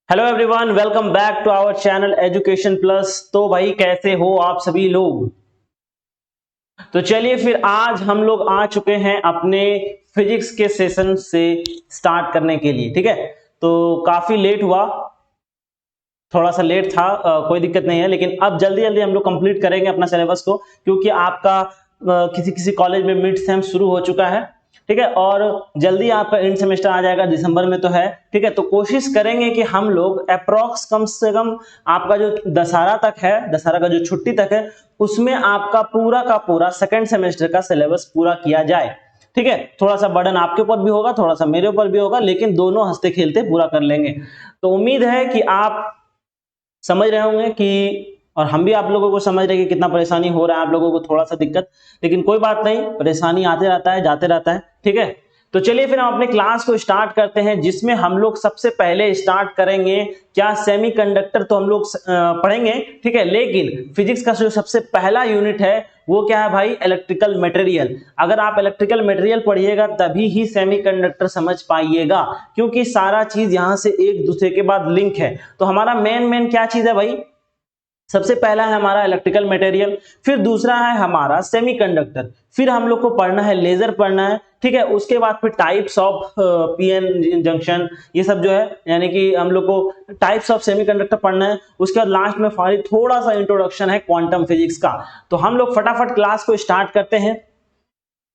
Hello everyone, welcome back to our channel education plus. तो भाई कैसे हो आप सभी लोग। तो चलिए फिर आज हम लोग आ चुके हैं अपने फिजिक्स के सेशन से स्टार्ट करने के लिए। ठीक है, तो काफी लेट हुआ, थोड़ा सा लेट था, कोई दिक्कत नहीं है, लेकिन अब जल्दी जल्दी हम लोग कंप्लीट करेंगे अपना सिलेबस को, क्योंकि आपका किसी किसी कॉलेज में मिड सेम शुरू हो चुका है। ठीक है, और जल्दी आपका एंड सेमेस्टर आ जाएगा, दिसंबर में तो है। ठीक है, तो कोशिश करेंगे कि हम लोग अप्रोक्स कम से कम आपका जो दशहरा तक है, दशहरा का जो छुट्टी तक है, उसमें आपका पूरा का पूरा सेकेंड सेमेस्टर का सिलेबस पूरा किया जाए। ठीक है, थोड़ा सा बर्डन आपके ऊपर भी होगा, थोड़ा सा मेरे ऊपर भी होगा, लेकिन दोनों हंसते खेलते पूरा कर लेंगे। तो उम्मीद है कि आप समझ रहे होंगे कि, और हम भी आप लोगों को समझ रहे हैं कि कितना परेशानी हो रहा है आप लोगों को, थोड़ा सा दिक्कत, लेकिन कोई बात नहीं, परेशानी आते रहता है जाते रहता है। ठीक है, तो चलिए फिर हम अपने क्लास को स्टार्ट करते हैं, जिसमें हम लोग सबसे पहले स्टार्ट करेंगे क्या, सेमीकंडक्टर तो हम लोग पढ़ेंगे। ठीक है, लेकिन फिजिक्स का जो सबसे पहला यूनिट है वो क्या है भाई, इलेक्ट्रिकल मटेरियल। अगर आप इलेक्ट्रिकल मटेरियल पढ़िएगा तभी ही सेमीकंडक्टर समझ पाइएगा, क्योंकि सारा चीज यहां से एक दूसरे के बाद लिंक है। तो हमारा मेन क्या चीज है भाई, सबसे पहला है हमारा इलेक्ट्रिकल मटेरियल, फिर दूसरा है हमारा सेमीकंडक्टर, फिर हम लोग को पढ़ना है लेजर पढ़ना है। ठीक है, उसके बाद फिर टाइप्स ऑफ पीएन जंक्शन, ये सब जो है, यानी कि हम लोग को टाइप्स ऑफ सेमीकंडक्टर पढ़ना है। उसके बाद लास्ट में फाइनली थोड़ा सा इंट्रोडक्शन है क्वांटम फिजिक्स का। तो हम लोग फटाफट क्लास को स्टार्ट करते हैं।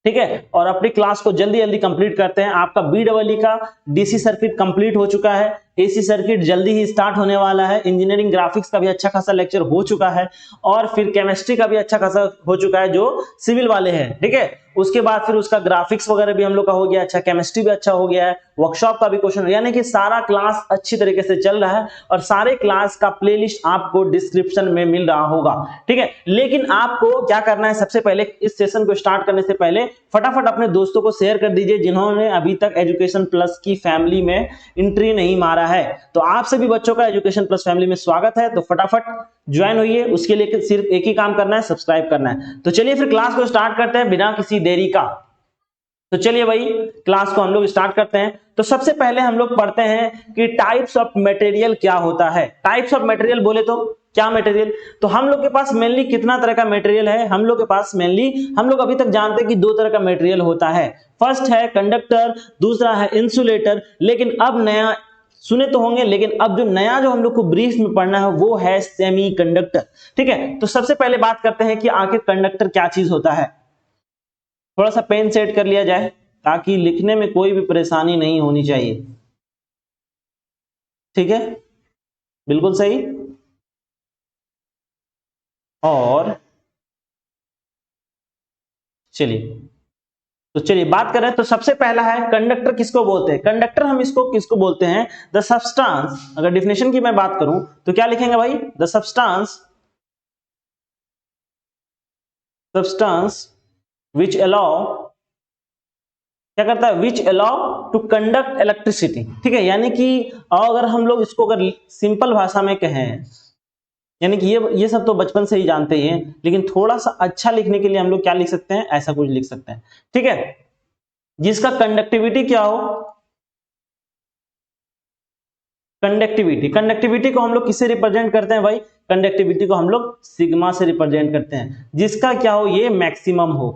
ठीक है, और अपनी क्लास को जल्दी जल्दी कंप्लीट करते हैं। आपका बीडब्ल्यू का डीसी सर्किट कंप्लीट हो चुका है, एसी सर्किट जल्दी ही स्टार्ट होने वाला है, इंजीनियरिंग ग्राफिक्स का भी अच्छा खासा लेक्चर हो चुका है, और फिर केमिस्ट्री का भी अच्छा खासा हो चुका है जो सिविल वाले हैं। ठीक है, उसके बाद फिर उसका ग्राफिक्स वगैरह भी हम लोग का हो गया अच्छा, केमिस्ट्री भी अच्छा हो गया है, वर्कशॉप का भी क्वेश्चन, यानी कि सारा क्लास अच्छी तरीके से चल रहा है, और सारे क्लास का प्लेलिस्ट आपको डिस्क्रिप्शन में मिल रहा होगा। ठीक है, लेकिन आपको क्या करना है, सबसे पहले इस सेशन को स्टार्ट करने से पहले फटाफट अपने दोस्तों को शेयर कर दीजिए जिन्होंने अभी तक एजुकेशन प्लस की फैमिली में एंट्री नहीं मारा है। तो आप सभी बच्चों का एजुकेशन प्लस फैमिली में स्वागत है, तो फटाफट ज्वाइन होइए। उसके लिए सिर्फ एक ही काम करना है, सब्सक्राइब करना है। तो चलिए फिर क्लास को स्टार्ट करते हैं बिना किसी देरी का। तो चलिए भाई क्लास को हम लोग स्टार्ट करते हैं। तो सबसे पहले हम लोग पढ़ते हैं कि टाइप्स ऑफ मटेरियल क्या होता है। टाइप्स ऑफ मटेरियल बोले तो क्या मटेरियल, तो हम लोग के पास मेनली कितना तरह का मटेरियल है, हम लोग के पास मेनली, हम लोग अभी तक जानते हैं कि दो तरह का मटेरियल होता है। फर्स्ट है कंडक्टर, दूसरा है इंसुलेटर। लेकिन अब नया सुने तो होंगे, लेकिन अब जो नया जो हम लोग को ब्रीफ में पढ़ना है वो है सेमीकंडक्टर। ठीक है, तो सबसे पहले बात करते हैं कि आखिर कंडक्टर क्या चीज होता है। थोड़ा सा पेन सेट कर लिया जाए ताकि लिखने में कोई भी परेशानी नहीं होनी चाहिए। ठीक है, बिल्कुल सही। और चलिए, तो चलिए बात करें, तो सबसे पहला है कंडक्टर किसको बोलते हैं। कंडक्टर हम इसको किसको बोलते हैं, द सब्सटेंस। अगर डिफिनेशन की मैं बात करूं तो क्या लिखेंगे भाई, द सब्सटेंस विच अलाउ, क्या करता है, which allow to conduct electricity. ठीक है, यानी कि अगर हम लोग इसको अगर सिंपल भाषा में कहें, यानी कि ये सब तो बचपन से ही जानते ही हैं, लेकिन थोड़ा सा अच्छा लिखने के लिए हम लोग क्या लिख सकते हैं, ऐसा कुछ लिख सकते हैं। ठीक है, जिसका कंडक्टिविटी क्या हो, कंडक्टिविटी, कंडक्टिविटी को हम लोग किससे रिप्रेजेंट करते हैं भाई, कंडक्टिविटी को हम लोग सिग्मा से रिप्रेजेंट करते हैं, जिसका क्या हो, ये मैक्सिमम हो।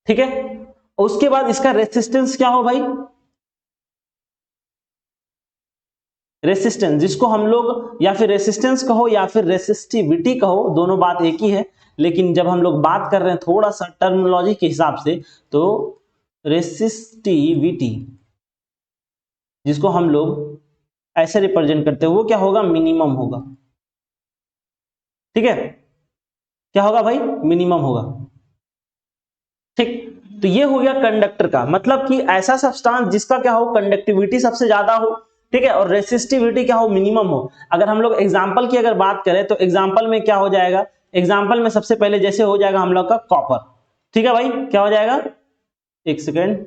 ठीक है, उसके बाद इसका रेसिस्टेंस क्या हो भाई, रेसिस्टेंस, जिसको हम लोग या फिर रेसिस्टेंस कहो या फिर रेसिस्टिविटी कहो, दोनों बात एक ही है, लेकिन जब हम लोग बात कर रहे हैं थोड़ा सा टर्मिनोलॉजी के हिसाब से, तो रेसिस्टिविटी जिसको हम लोग ऐसे रिप्रेजेंट करते हैं वो क्या होगा, मिनिमम होगा। ठीक है, क्या होगा भाई, मिनिमम होगा। ठीक, तो ये हो गया कंडक्टर का मतलब कि ऐसा सब्सटेंस जिसका क्या हो, कंडक्टिविटी सबसे ज्यादा हो। ठीक है, और रेसिस्टिविटी क्या हो, मिनिमम हो। अगर हम लोग एग्जांपल की अगर बात करें तो एग्जांपल में क्या हो जाएगा, एग्जांपल में सबसे पहले जैसे हो जाएगा हम लोग का कॉपर। ठीक है भाई, क्या हो जाएगा, एक सेकेंड,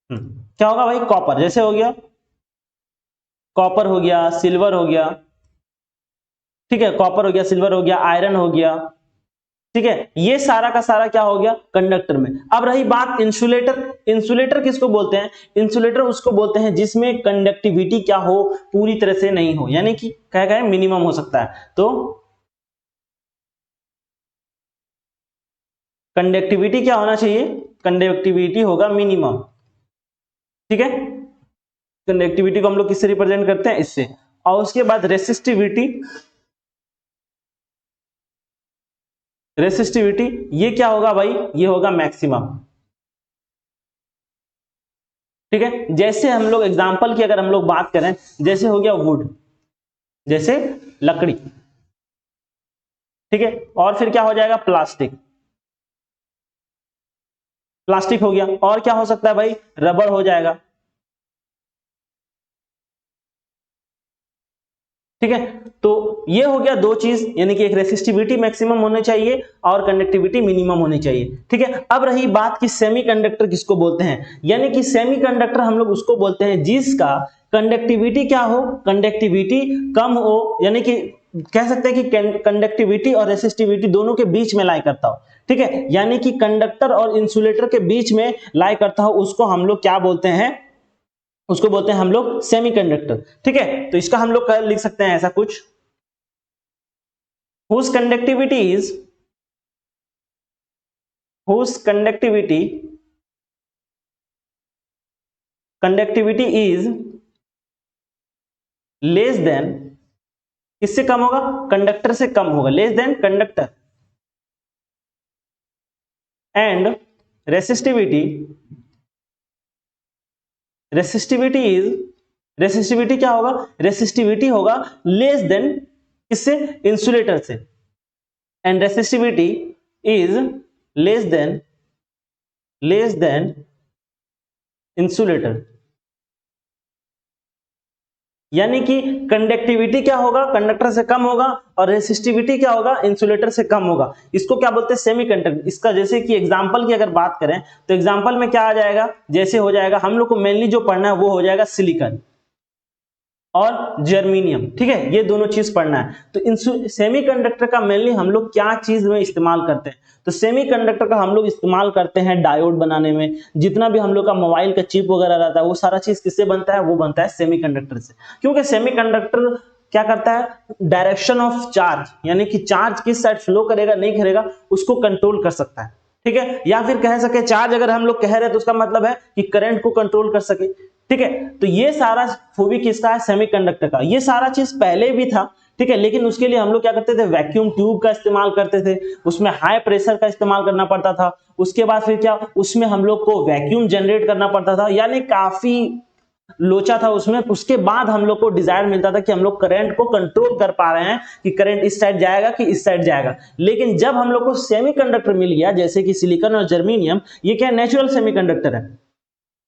क्या होगा भाई, कॉपर, जैसे हो गया कॉपर हो गया, सिल्वर हो गया। ठीक है, कॉपर हो गया, सिल्वर हो गया, आयरन हो गया। ठीक है, ये सारा का सारा क्या हो गया कंडक्टर में। अब रही बात इंसुलेटर। इंसुलेटर किसको बोलते हैं? इंसुलेटर उसको बोलते हैं जिसमें कंडक्टिविटी क्या हो, पूरी तरह से नहीं हो, यानी कि क्या कहें मिनिमम हो सकता है। तो कंडक्टिविटी क्या होना चाहिए? कंडक्टिविटी होगा मिनिमम। ठीक है, कंडक्टिविटी को हम लोग किससे रिप्रेजेंट करते हैं? इससे। और उसके बाद रेसिस्टिविटी, रेसिस्टिविटी ये क्या होगा भाई? ये होगा मैक्सिमम। ठीक है, जैसे हम लोग एग्जांपल की अगर हम लोग बात करें, जैसे हो गया वुड, जैसे लकड़ी। ठीक है, और फिर क्या हो जाएगा? प्लास्टिक। प्लास्टिक हो गया, और क्या हो सकता है भाई? रबर हो जाएगा। ठीक है, तो ये हो गया दो चीज, यानी कि एक रेसिस्टिविटी मैक्सिमम होनी चाहिए और कंडक्टिविटी मिनिमम होनी चाहिए। ठीक है, अब रही बात कि सेमीकंडक्टर किसको बोलते हैं, यानी कि सेमीकंडक्टर हम लोग उसको बोलते हैं जिसका कंडक्टिविटी क्या हो? कंडक्टिविटी कम हो, यानी कि कह सकते हैं कि कंडक्टिविटी और रेसिस्टिविटी दोनों के बीच में लाई करता हो। ठीक है, यानी कि कंडक्टर और इंसुलेटर के बीच में लाई करता हो, उसको हम लोग क्या बोलते हैं? उसको बोलते हैं हम लोग सेमीकंडक्टर। ठीक है, तो इसका हम लोग लिख सकते हैं ऐसा कुछ, whose conductivity is whose conductivity is less than, किससे कम होगा? कंडक्टर से कम होगा, less than conductor. And resistivity, resistivity क्या होगा? रेसिस्टिविटी होगा लेस देन किससे? इंसुलेटर से। And resistivity is less than insulator, यानी कि कंडक्टिविटी क्या होगा? कंडक्टर से कम होगा, और रेसिस्टिविटी क्या होगा? इंसुलेटर से कम होगा। इसको क्या बोलते हैं? सेमीकंडक्टर। इसका जैसे कि एग्जांपल की अगर बात करें तो एग्जांपल में क्या आ जाएगा? जैसे हो जाएगा, हम लोग को मेनली जो पढ़ना है वो हो जाएगा सिलिकॉन और जर्मेनियम। ठीक है, ये दोनों चीज पढ़ना है। तो सेमीकंडक्टर का मेनली हम लोग क्या चीज में इस्तेमाल करते हैं? तो सेमीकंडक्टर का हम लोग इस्तेमाल करते हैं डायोड बनाने में। जितना भी हम लोग का मोबाइल का चिप वगैरह रहता है वो सारा चीज किससे बनता है? वो बनता है सेमीकंडक्टर से। क्योंकि सेमीकंडक्टर क्या करता है? डायरेक्शन ऑफ चार्ज, यानी कि चार्ज किस साइड फ्लो करेगा नहीं करेगा उसको कंट्रोल कर सकता है। ठीक है, या फिर कह सके चार्ज अगर हम लोग कह रहे हैं तो उसका मतलब है कि करंट को कंट्रोल कर सके। ठीक है, तो ये सारा खूबी किसका है? सेमीकंडक्टर का। ये सारा चीज पहले भी था, ठीक है, लेकिन उसके लिए हम लोग क्या करते थे? वैक्यूम ट्यूब का इस्तेमाल करते थे, उसमें हाई प्रेशर का इस्तेमाल करना पड़ता था। उसके बाद फिर क्या, उसमें हम लोग को वैक्यूम जनरेट करना पड़ता था, यानी काफी लोचा था उसमें। उसके बाद हम लोग को डिजायर मिलता था कि हम लोग करंट को कंट्रोल कर पा रहे हैं कि करंट इस साइड जाएगा कि इस साइड जाएगा। लेकिन जब हम लोग को सेमीकंडक्टर मिल गया, जैसे कि सिलिकॉन और जर्मेनियम, ये क्या नेचुरल सेमीकंडक्टर है,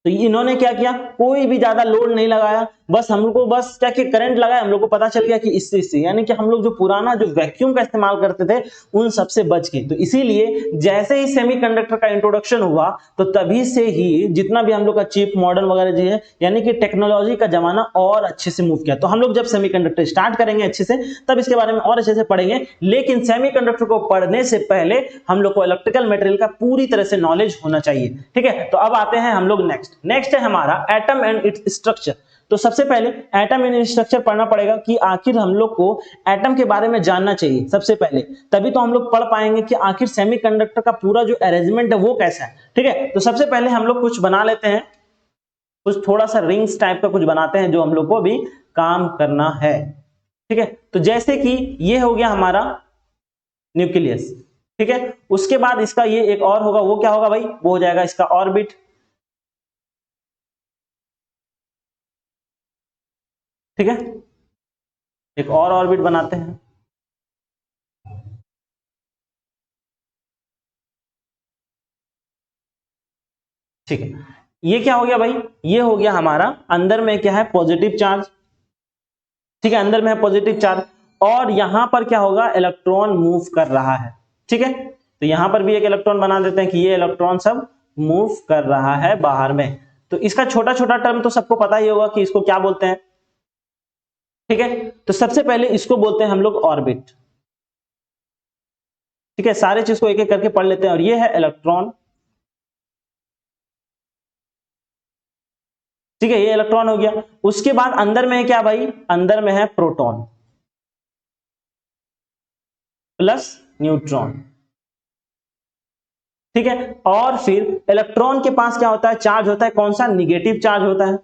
तो इन्होंने क्या किया? कोई भी ज्यादा लोड नहीं लगाया, बस हम लोग को बस क्या कि करंट लगाया, हम लोग को पता चल गया कि इससे, यानी कि हम लोग जो पुराना जो वैक्यूम का इस्तेमाल करते थे उन सबसे बच गए। तो इसीलिए जैसे ही सेमीकंडक्टर का इंट्रोडक्शन हुआ तो तभी से ही जितना भी हम लोग का चिप मॉडल वगैरह जो है, यानी कि टेक्नोलॉजी का जमाना और अच्छे से मूव किया। तो हम लोग जब सेमीकंडक्टर स्टार्ट करेंगे अच्छे से तब इसके बारे में और अच्छे से पढ़ेंगे, लेकिन सेमीकंडक्टर को पढ़ने से पहले हम लोग को इलेक्ट्रिकल मटेरियल का पूरी तरह से नॉलेज होना चाहिए। ठीक है, तो अब आते हैं हम लोग नेक्स्ट है हमारा एटम एंड इट्स स्ट्रक्चर। तो सबसे पहले एटम एंड स्ट्रक्चर पढ़ना पड़ेगा कि आखिर हम लोग को एटम के बारे में जानना चाहिए सबसे पहले, तभी तो हम लोग पढ़ पाएंगे कि आखिर सेमीकंडक्टर का पूरा जो अरेंजमेंट है वो कैसा है। ठीक है, तो सबसे पहले हम लोग कुछ बना लेते हैं, कुछ थोड़ा सा रिंग्स टाइप का कुछ बनाते हैं जो हम लोग को भी काम करना है। ठीक है, तो जैसे कि ये हो गया हमारा न्यूक्लियस। ठीक है, उसके बाद इसका ये एक और होगा, वो क्या होगा भाई? वो हो जाएगा इसका ऑर्बिट। ठीक है, एक और ऑर्बिट बनाते हैं। ठीक है, ये क्या हो गया भाई? ये हो गया हमारा अंदर में क्या है? Positive charge. ठीक है, अंदर में है पॉजिटिव चार्ज, और यहां पर क्या होगा? इलेक्ट्रॉन मूव कर रहा है। ठीक है, तो यहां पर भी एक इलेक्ट्रॉन बना देते हैं कि ये इलेक्ट्रॉन सब मूव कर रहा है बाहर में। तो इसका छोटा छोटा टर्म तो सबको पता ही होगा कि इसको क्या बोलते हैं। ठीक है, तो सबसे पहले इसको बोलते हैं हम लोग ऑर्बिट। ठीक है, सारे चीज को एक एक करके पढ़ लेते हैं। और ये है इलेक्ट्रॉन, ठीक है, ये इलेक्ट्रॉन हो गया। उसके बाद अंदर में है क्या भाई, अंदर में है प्रोटॉन प्लस न्यूट्रॉन, ठीक है। और फिर इलेक्ट्रॉन के पास क्या होता है, चार्ज होता है, कौन सा, निगेटिव चार्ज होता है।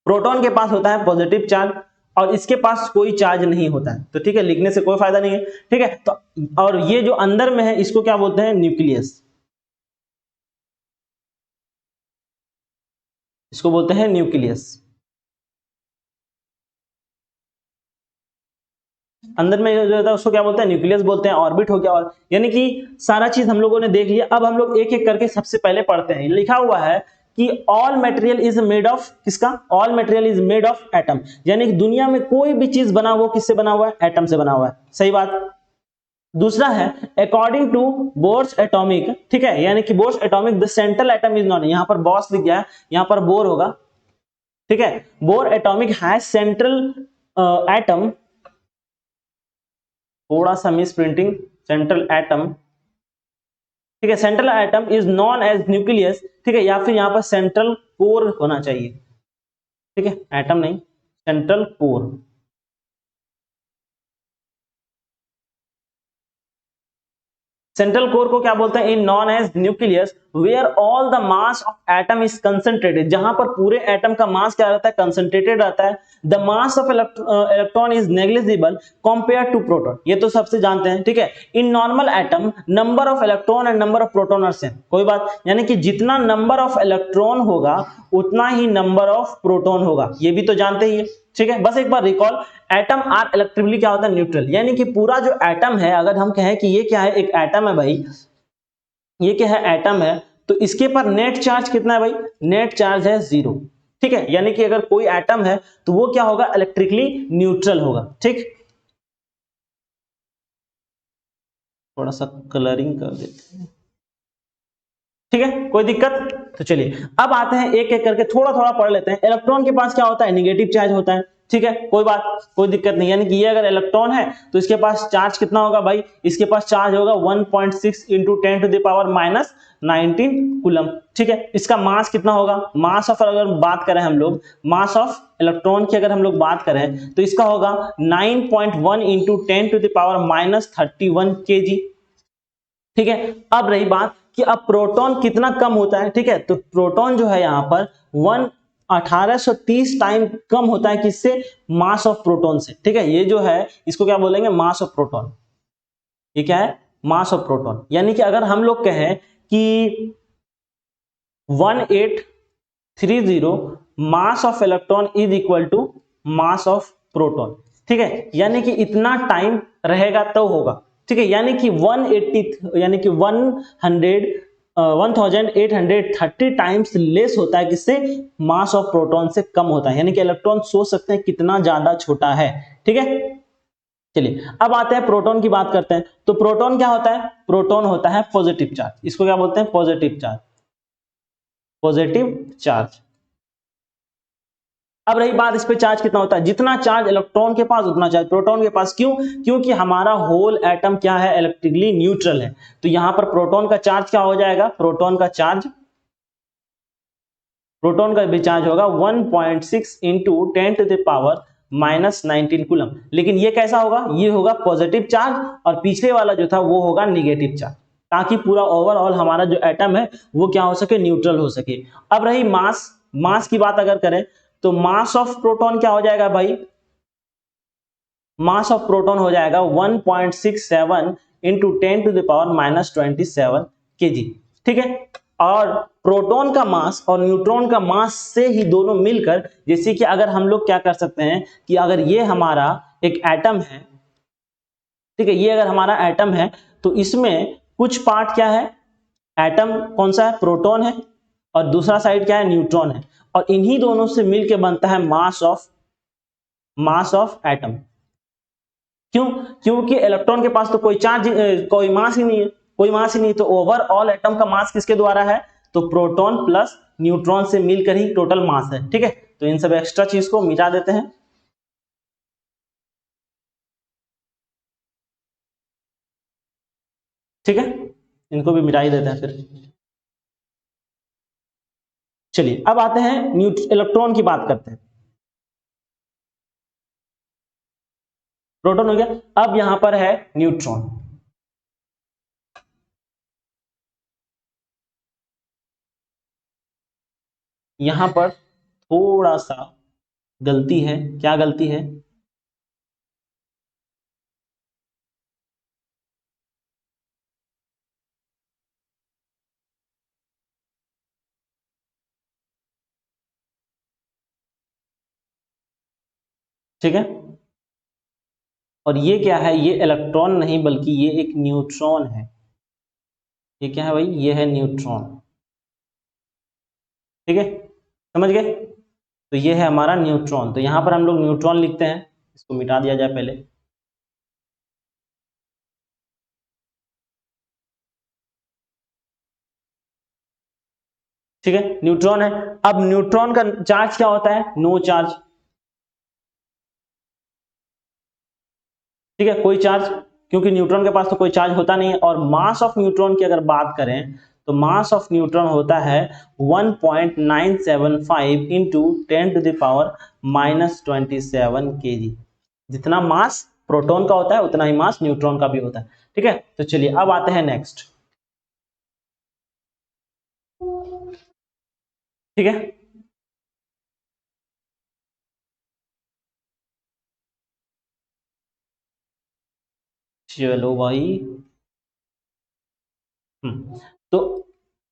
प्रोटॉन के पास होता है पॉजिटिव चार्ज, और इसके पास कोई चार्ज नहीं होता है, तो ठीक है, लिखने से कोई फायदा नहीं है, ठीक है। तो और ये जो अंदर में है इसको क्या बोलते हैं, न्यूक्लियस, इसको बोलते हैं न्यूक्लियस। अंदर में जो होता है उसको क्या बोलते हैं, न्यूक्लियस बोलते हैं। ऑर्बिट हो गया, और यानी कि सारा चीज हम लोगों ने देख लिया। अब हम लोग एक एक करके सबसे पहले पढ़ते हैं। लिखा हुआ है कि all material is made of, किसका, all material is made of atom, यानी कि दुनिया में कोई भी चीज बना हुआ किससे बना हुआ है, एटम से बना हुआ है, सही बात। दूसरा है अकॉर्डिंग टू बोर्स एटॉमिक, ठीक है, यानी कि Bohr's atomic the central atom is non, यहां पर बॉस लिख गया है, यहां पर बोर होगा, ठीक है। बोर एटॉमिक है सेंट्रल एटम, थोड़ा सा मिस प्रिंटिंग, सेंट्रल एटम, ठीक है, central atom is known as nucleus, ठीक है, या फिर यहां पर सेंट्रल कोर होना चाहिए, ठीक है, एटम नहीं, सेंट्रल कोर। सेंट्रल कोर को क्या बोलते हैं, in known as nucleus where all the mass of atom is concentrated, जहां पर पूरे एटम का मास क्या रहता है, कंसंट्रेटेड रहता है। The mass of electron is negligible compare to proton, ये तो सबसे जानते हैं, ठीक है। In normal atom number of electron and number of proton are same, कोई बात, यानी कि जितना नंबर ऑफ इलेक्ट्रॉन होगा उतना ही नंबर ऑफ प्रोटॉन होगा, ये भी तो जानते ही है, ठीक है। बस एक बार रिकॉल, एटम आर इलेक्ट्रिकली क्या होता है, न्यूट्रल, यानी कि पूरा जो एटम है, अगर हम कहें कि ये क्या है, एक एटम है भाई, ये क्या है, एटम है, तो इसके पर नेट चार्ज कितना है भाई, नेट चार्ज है 0, ठीक है, यानी कि अगर कोई एटम है तो वो क्या होगा, इलेक्ट्रिकली न्यूट्रल होगा, ठीक। थोड़ा सा कलरिंग कर देते हैं, ठीक है, कोई दिक्कत। तो चलिए अब आते हैं एक एक करके, थोड़ा थोड़ा पढ़ लेते हैं। इलेक्ट्रॉन के पास क्या होता है, निगेटिव चार्ज होता है, ठीक है, कोई बात, कोई दिक्कत नहीं, यानी कि ये अगर इलेक्ट्रॉन है तो इसके पास चार्ज कितना होगा भाई, इसके पास चार्ज होगा 1.6 into 10 to the power minus 19 coulomb, ठीक है। इसका मास कितना होगा, मास ऑफ अगर बात करें हम लोग, मास ऑफ इलेक्ट्रॉन की अगर हम लोग बात करें तो इसका होगा 9.1 into 10 to the power minus 31 kg, ठीक है। अब रही बात कि अब प्रोटॉन कितना कम होता है, ठीक है, तो प्रोटॉन जो है यहां पर 1830 टाइम कम होता है, किससे, मास ऑफ प्रोटॉन से, ठीक है। ये जो है इसको क्या बोलेंगे, मास ऑफ प्रोटॉन, ये क्या है, मास ऑफ प्रोटॉन, यानी कि अगर हम लोग कहें कि 1830 mass of electron is equal to mass of proton, ठीक है, यानी कि इतना टाइम रहेगा तो होगा, ठीक है, यानी कि 180, यानी कि 1830 टाइम्स लेस होता है, किससे, मास ऑफ प्रोटॉन से कम होता है, यानी कि इलेक्ट्रॉन सोच सकते हैं कितना ज्यादा छोटा है, ठीक है। चलिए अब आते हैं प्रोटॉन की बात करते हैं। तो प्रोटॉन क्या होता है, प्रोटॉन होता है पॉजिटिव चार्ज, इसको क्या बोलते हैं, पॉजिटिव चार्ज, पॉजिटिव चार्ज। अब रही बात इस पे चार्ज कितना होता है, जितना चार्ज इलेक्ट्रॉन के पास उतना चार्ज प्रोटॉन के पास, क्यों, क्योंकि हमारा होल एटम क्या है, इलेक्ट्रिकली न्यूट्रल है, तो यहां पर प्रोटॉन का चार्ज क्या हो जाएगा, प्रोटॉन का भी चार्ज होगा 1.6 into 10 to the power minus 19 coulomb, लेकिन ये कैसा होगा, ये होगा पॉजिटिव चार्ज, और पिछले वाला जो था वो होगा निगेटिव चार्ज, ताकि पूरा ओवरऑल हमारा जो एटम है वो क्या हो सके, न्यूट्रल हो सके। अब रही मास, मास की बात अगर करें तो मास ऑफ प्रोटॉन क्या हो जाएगा भाई, मास ऑफ प्रोटॉन हो जाएगा 1.67 into 10 to the power minus 27 kg, ठीक है। और प्रोटॉन का मास और न्यूट्रॉन का मास से ही दोनों मिलकर, जैसे कि अगर हम लोग क्या कर सकते हैं कि अगर ये हमारा एक एटम है, ठीक है, ये अगर हमारा एटम है तो इसमें कुछ पार्ट क्या है, एटम कौन सा है, प्रोटॉन है, और दूसरा साइड क्या है, न्यूट्रॉन है, और इन्हीं दोनों से मिलकर बनता है मास ऑफ एटम। क्यों, क्योंकि इलेक्ट्रॉन के पास तो कोई चार्ज, कोई मास ही नहीं है, कोई मास ही नहीं, तो ओवरऑल एटम का मास किसके द्वारा है, तो प्रोटॉन प्लस न्यूट्रॉन से मिलकर ही टोटल मास है, ठीक है। तो इन सब एक्स्ट्रा चीज को मिटा देते हैं। ठीक है, इनको भी मिटा ही देते हैं फिर। चलिए अब आते हैं इलेक्ट्रॉन की बात करते हैं। प्रोटॉन हो गया, अब यहां पर है न्यूट्रॉन। यहां पर थोड़ा सा गलती है, क्या गलती है? ठीक है, और ये क्या है? ये इलेक्ट्रॉन नहीं बल्कि ये एक न्यूट्रॉन है। ये क्या है भाई? ये है न्यूट्रॉन। ठीक है, समझ गए? तो ये है हमारा न्यूट्रॉन। तो यहां पर हम लोग न्यूट्रॉन लिखते हैं, इसको मिटा दिया जाए पहले। ठीक है, न्यूट्रॉन है। अब न्यूट्रॉन का चार्ज क्या होता है? No charge. ठीक है, कोई चार्ज, क्योंकि न्यूट्रॉन के पास तो कोई चार्ज होता नहीं है। और मास ऑफ न्यूट्रॉन की अगर बात करें तो मास ऑफ न्यूट्रॉन होता है 1.975 इंटू 10⁻⁻27 kg। जितना मास प्रोटॉन का होता है उतना ही मास न्यूट्रॉन का भी होता है। ठीक है, तो चलिए अब आते हैं नेक्स्ट। ठीक है, चलो भाई। तो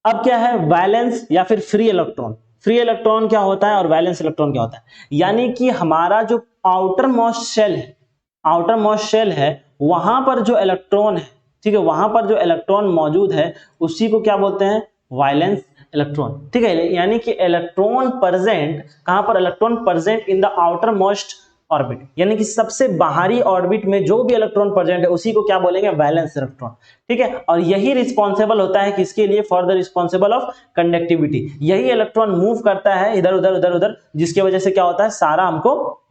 अब क्या है? वैलेंस या फिर फ्री इलेक्ट्रॉन। फ्री इलेक्ट्रॉन क्या होता है और वैलेंस इलेक्ट्रॉन क्या होता है? यानी कि हमारा जो आउटर मोस्ट शेल है, आउटर मोस्ट शेल है, वहां पर जो इलेक्ट्रॉन है, ठीक है, वहां पर जो इलेक्ट्रॉन मौजूद है उसी को क्या बोलते हैं? Valence electron. ठीक है, यानी कि इलेक्ट्रॉन प्रेजेंट कहां पर? Electron present in the outer most orbit, यानी कि सबसे बाहरी ऑर्बिट में जो भी इलेक्ट्रॉन प्रेजेंट है उसी को क्या बोलेंगे? Valence electron. ठीक है, और यही रिस्पॉन्सिबल होता है किसके लिए? For the responsible of conductivity. यही इलेक्ट्रॉन मूव करता है इधर उधर इधर उधर, जिसकी वजह से क्या होता है? सारा हमको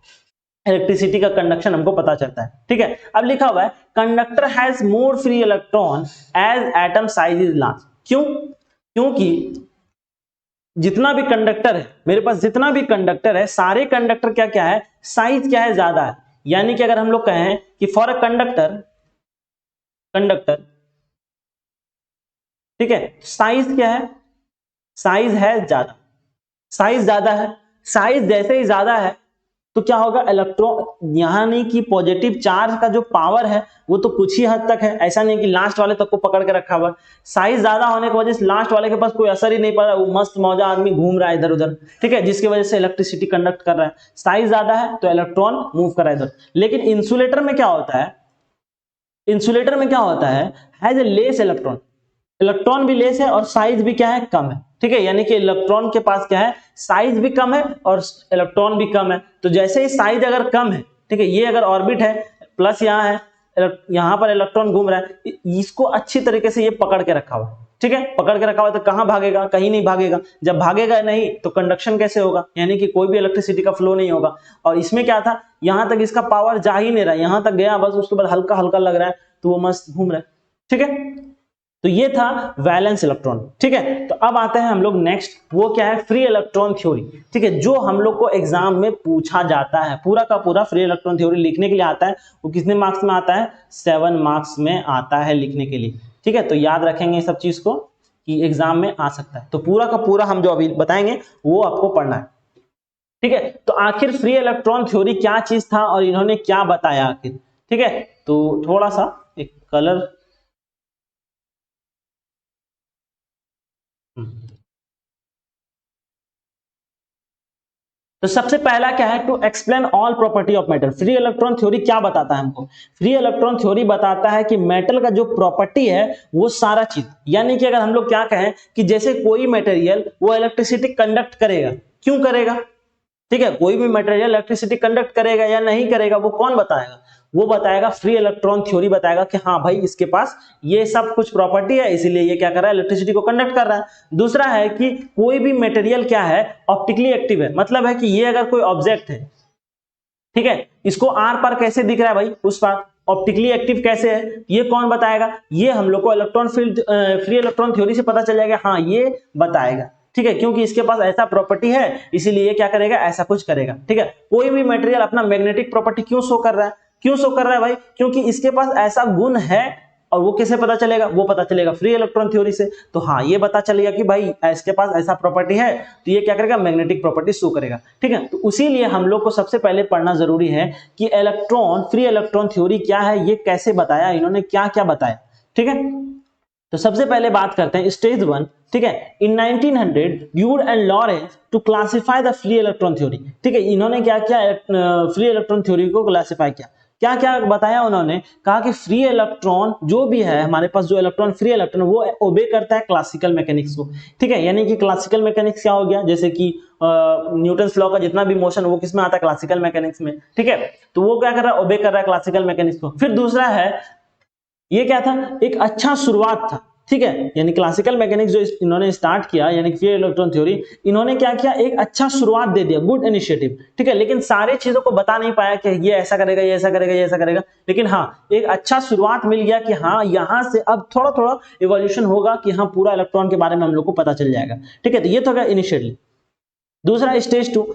इलेक्ट्रिसिटी का कंडक्शन हमको पता चलता है। ठीक है, अब लिखा हुआ है conductor has more free electron as atom size is large. क्यों? क्योंकि जितना भी कंडक्टर है, मेरे पास जितना भी कंडक्टर है, सारे कंडक्टर क्या क्या है? साइज क्या है? ज्यादा है। यानी कि अगर हम लोग कहें कि फॉर अ कंडक्टर, कंडक्टर, ठीक है, साइज क्या है? साइज है ज्यादा। साइज ज्यादा है, साइज जैसे ही ज्यादा है तो क्या होगा? इलेक्ट्रॉन, यानी कि पॉजिटिव चार्ज का जो पावर है वो तो कुछ ही हद तक है, ऐसा नहीं कि लास्ट वाले तक को पकड़ के रखा हुआ। साइज ज्यादा होने की वजह से लास्ट वाले के पास कोई असर ही नहीं पड़ रहा, वो मस्त मौजा आदमी घूम रहा है इधर उधर। ठीक है, जिसकी वजह से इलेक्ट्रिसिटी कंडक्ट कर रहा है। साइज ज्यादा है तो इलेक्ट्रॉन मूव कर रहा है इधर। लेकिन इंसुलेटर में क्या होता है? इंसुलेटर में क्या होता है? Has a less electron. Electron भी लेस है और साइज भी क्या है? कम है। ठीक है, यानी कि इलेक्ट्रॉन के पास क्या है? साइज भी कम है और इलेक्ट्रॉन भी कम है। तो जैसे ही साइज अगर कम है, ठीक है, ये अगर ऑर्बिट है, प्लस यहाँ है, यहां पर इलेक्ट्रॉन घूम रहा है, इसको अच्छी तरीके से ये पकड़ के रखा हुआ है। ठीक है, पकड़ के रखा हुआ है तो कहां भागेगा? कहीं नहीं भागेगा। जब भागेगा नहीं तो कंडक्शन कैसे होगा? यानी कि कोई भी इलेक्ट्रिसिटी का फ्लो नहीं होगा। और इसमें क्या था? यहां तक इसका पावर जा ही नहीं रहा, यहां तक गया बस, उसके बाद हल्का हल्का लग रहा है तो वो मस्त घूम रहा है। ठीक है, तो ये था वैलेंस इलेक्ट्रॉन। ठीक है, तो अब आते हैं हम लोग नेक्स्ट, वो क्या है? Free electron theory. ठीक है, जो हम लोग को एग्जाम में पूछा जाता है, पूरा का पूरा फ्री इलेक्ट्रॉन थ्योरी लिखने के लिए आता है। वो कितने मार्क्स में आता है? 7 मार्क्स में आता है लिखने के लिए। ठीक है, तो याद रखेंगे सब चीज को कि एग्जाम में आ सकता है। तो पूरा का पूरा हम जो अभी बताएंगे वो आपको पढ़ना है। ठीक है, तो आखिर फ्री इलेक्ट्रॉन थ्योरी क्या चीज था और इन्होंने क्या बताया आखिर? ठीक है, तो थोड़ा सा एक कलर, तो सबसे पहला क्या है? To explain all property of metal. Free electron theory क्या बताता है हमको? फ्री इलेक्ट्रॉन थ्योरी बताता है कि मेटल का जो प्रॉपर्टी है वो सारा चीज, यानी कि अगर हम लोग क्या कहें कि जैसे कोई मटेरियल वो इलेक्ट्रिसिटी कंडक्ट करेगा, क्यों करेगा? ठीक है, कोई भी मटेरियल इलेक्ट्रिसिटी कंडक्ट करेगा या नहीं करेगा, वो कौन बताएगा? वो बताएगा फ्री इलेक्ट्रॉन थ्योरी बताएगा कि हाँ भाई इसके पास ये सब कुछ प्रॉपर्टी है, इसीलिए ये क्या कर रहा है? इलेक्ट्रिसिटी को कंडक्ट कर रहा है। दूसरा है कि कोई भी मटेरियल क्या है? ऑप्टिकली एक्टिव है। मतलब है कि ये अगर कोई ऑब्जेक्ट है, ठीक है, इसको आर पार कैसे दिख रहा है भाई? उस पार, ऑप्टिकली एक्टिव कैसे है ये कौन बताएगा, ये हम लोग को electron filled free electron theory से पता चल जाएगा, हाँ ये बताएगा, ठीक है, क्योंकि इसके पास ऐसा प्रॉपर्टी है इसीलिए ये क्या करेगा, ऐसा कुछ करेगा, ठीक है। कोई भी मटेरियल अपना मैग्नेटिक प्रॉपर्टी क्यों शो कर रहा है, क्यों शो कर रहा है भाई, क्योंकि इसके पास ऐसा गुण है, और वो किसे पता चलेगा, वो पता चलेगा फ्री इलेक्ट्रॉन थ्योरी से। तो हाँ ये पता चलेगा कि भाई इसके पास ऐसा प्रॉपर्टी है, तो ये क्या करेगा, मैग्नेटिक प्रॉपर्टी शो करेगा, ठीक है। तो उसीलिए हम लोग को सबसे पहले पढ़ना जरूरी है कि इलेक्ट्रॉन फ्री इलेक्ट्रॉन थ्योरी क्या है, ये कैसे बताया, इन्होंने क्या क्या बताया, ठीक है। तो सबसे पहले बात करते हैं स्टेज 1, ठीक है। इन 1900 ड्यूड and Lorentz to classify the free electron theory, ठीक है। इन्होंने क्या किया, फ्री इलेक्ट्रॉन थ्योरी को क्लासिफाई किया, क्या क्या बताया उन्होंने, कहा कि फ्री इलेक्ट्रॉन जो भी है हमारे पास, जो इलेक्ट्रॉन फ्री इलेक्ट्रॉन वो ओबे करता है क्लासिकल मैकेनिक्स को, ठीक है। यानी कि क्लासिकल मैकेनिक्स क्या हो गया, जैसे कि न्यूटन्स लॉ का जितना भी मोशन वो किस में आता है, क्लासिकल मैकेनिक्स में, ठीक है। तो वो क्या कर रहा है, ओबे कर रहा है क्लासिकल मैकेनिक्स को। फिर दूसरा है, ये क्या था, एक अच्छा शुरुआत था, ठीक है। यानी क्लासिकल मैकेनिक्स जो इन्होंने स्टार्ट किया, यानी फ्री इलेक्ट्रॉन थ्योरी, इन्होंने क्या किया, एक अच्छा शुरुआत दे दिया, गुड इनिशिएटिव, ठीक है। लेकिन सारे चीजों को बता नहीं पाया कि ये ऐसा करेगा, ये ऐसा करेगा, ये ऐसा करेगा, लेकिन हाँ एक अच्छा शुरुआत मिल गया कि हाँ यहां से अब थोड़ा थोड़ा इवोल्यूशन होगा कि हाँ पूरा इलेक्ट्रॉन के बारे में हम लोग को पता चल जाएगा, ठीक है। तो ये तो गया इनिशियली। दूसरा स्टेज 2,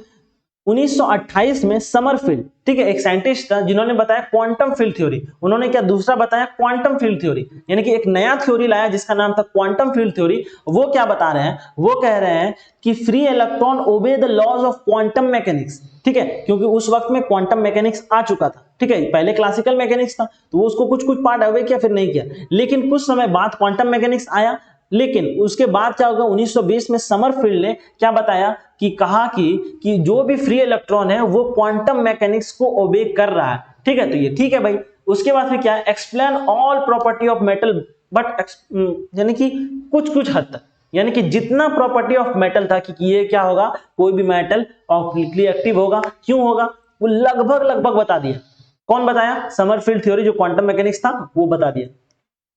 1928 में समरफील्ड, ठीक है, एक साइंटिस्ट था जिन्होंने बताया क्वांटम फील्ड थ्योरी। उन्होंने क्या दूसरा बताया, क्वांटम फील्ड थ्योरी, यानी कि एक नया थ्योरी लाया जिसका नाम था क्वांटम फील्ड थ्योरी। वो क्या बता रहे हैं, वो कह रहे हैं कि free electron obey the laws of quantum mechanics, ठीक है, क्योंकि उस वक्त में क्वांटम मैकेनिक्स आ चुका था, ठीक है। पहले क्लासिकल मैकेनिक्स था तो वो उसको कुछ कुछ पार्ट अवे किया, फिर नहीं किया, लेकिन कुछ समय बाद क्वांटम मैकेनिक्स आया। लेकिन उसके बाद क्या होगा, 1920 में समरफील्ड ने क्या बताया कि कहा कि जो भी फ्री इलेक्ट्रॉन है वो क्वांटम मैकेनिक्स को ओबे कर रहा है, ठीक है। तो ये ठीक है भाई। उसके बाद फिर क्या है, explain all property of metal but, यानी कि कुछ कुछ हद तक, यानी कि जितना प्रॉपर्टी ऑफ मेटल था कि ये क्या होगा, कोई भी मेटल ऑप्टिकली एक्टिव होगा, क्यों होगा, वो लगभग लगभग बता दिया। कौन बताया, समरफील्ड थ्योरी जो क्वांटम मैकेनिक्स था वो बता दिया।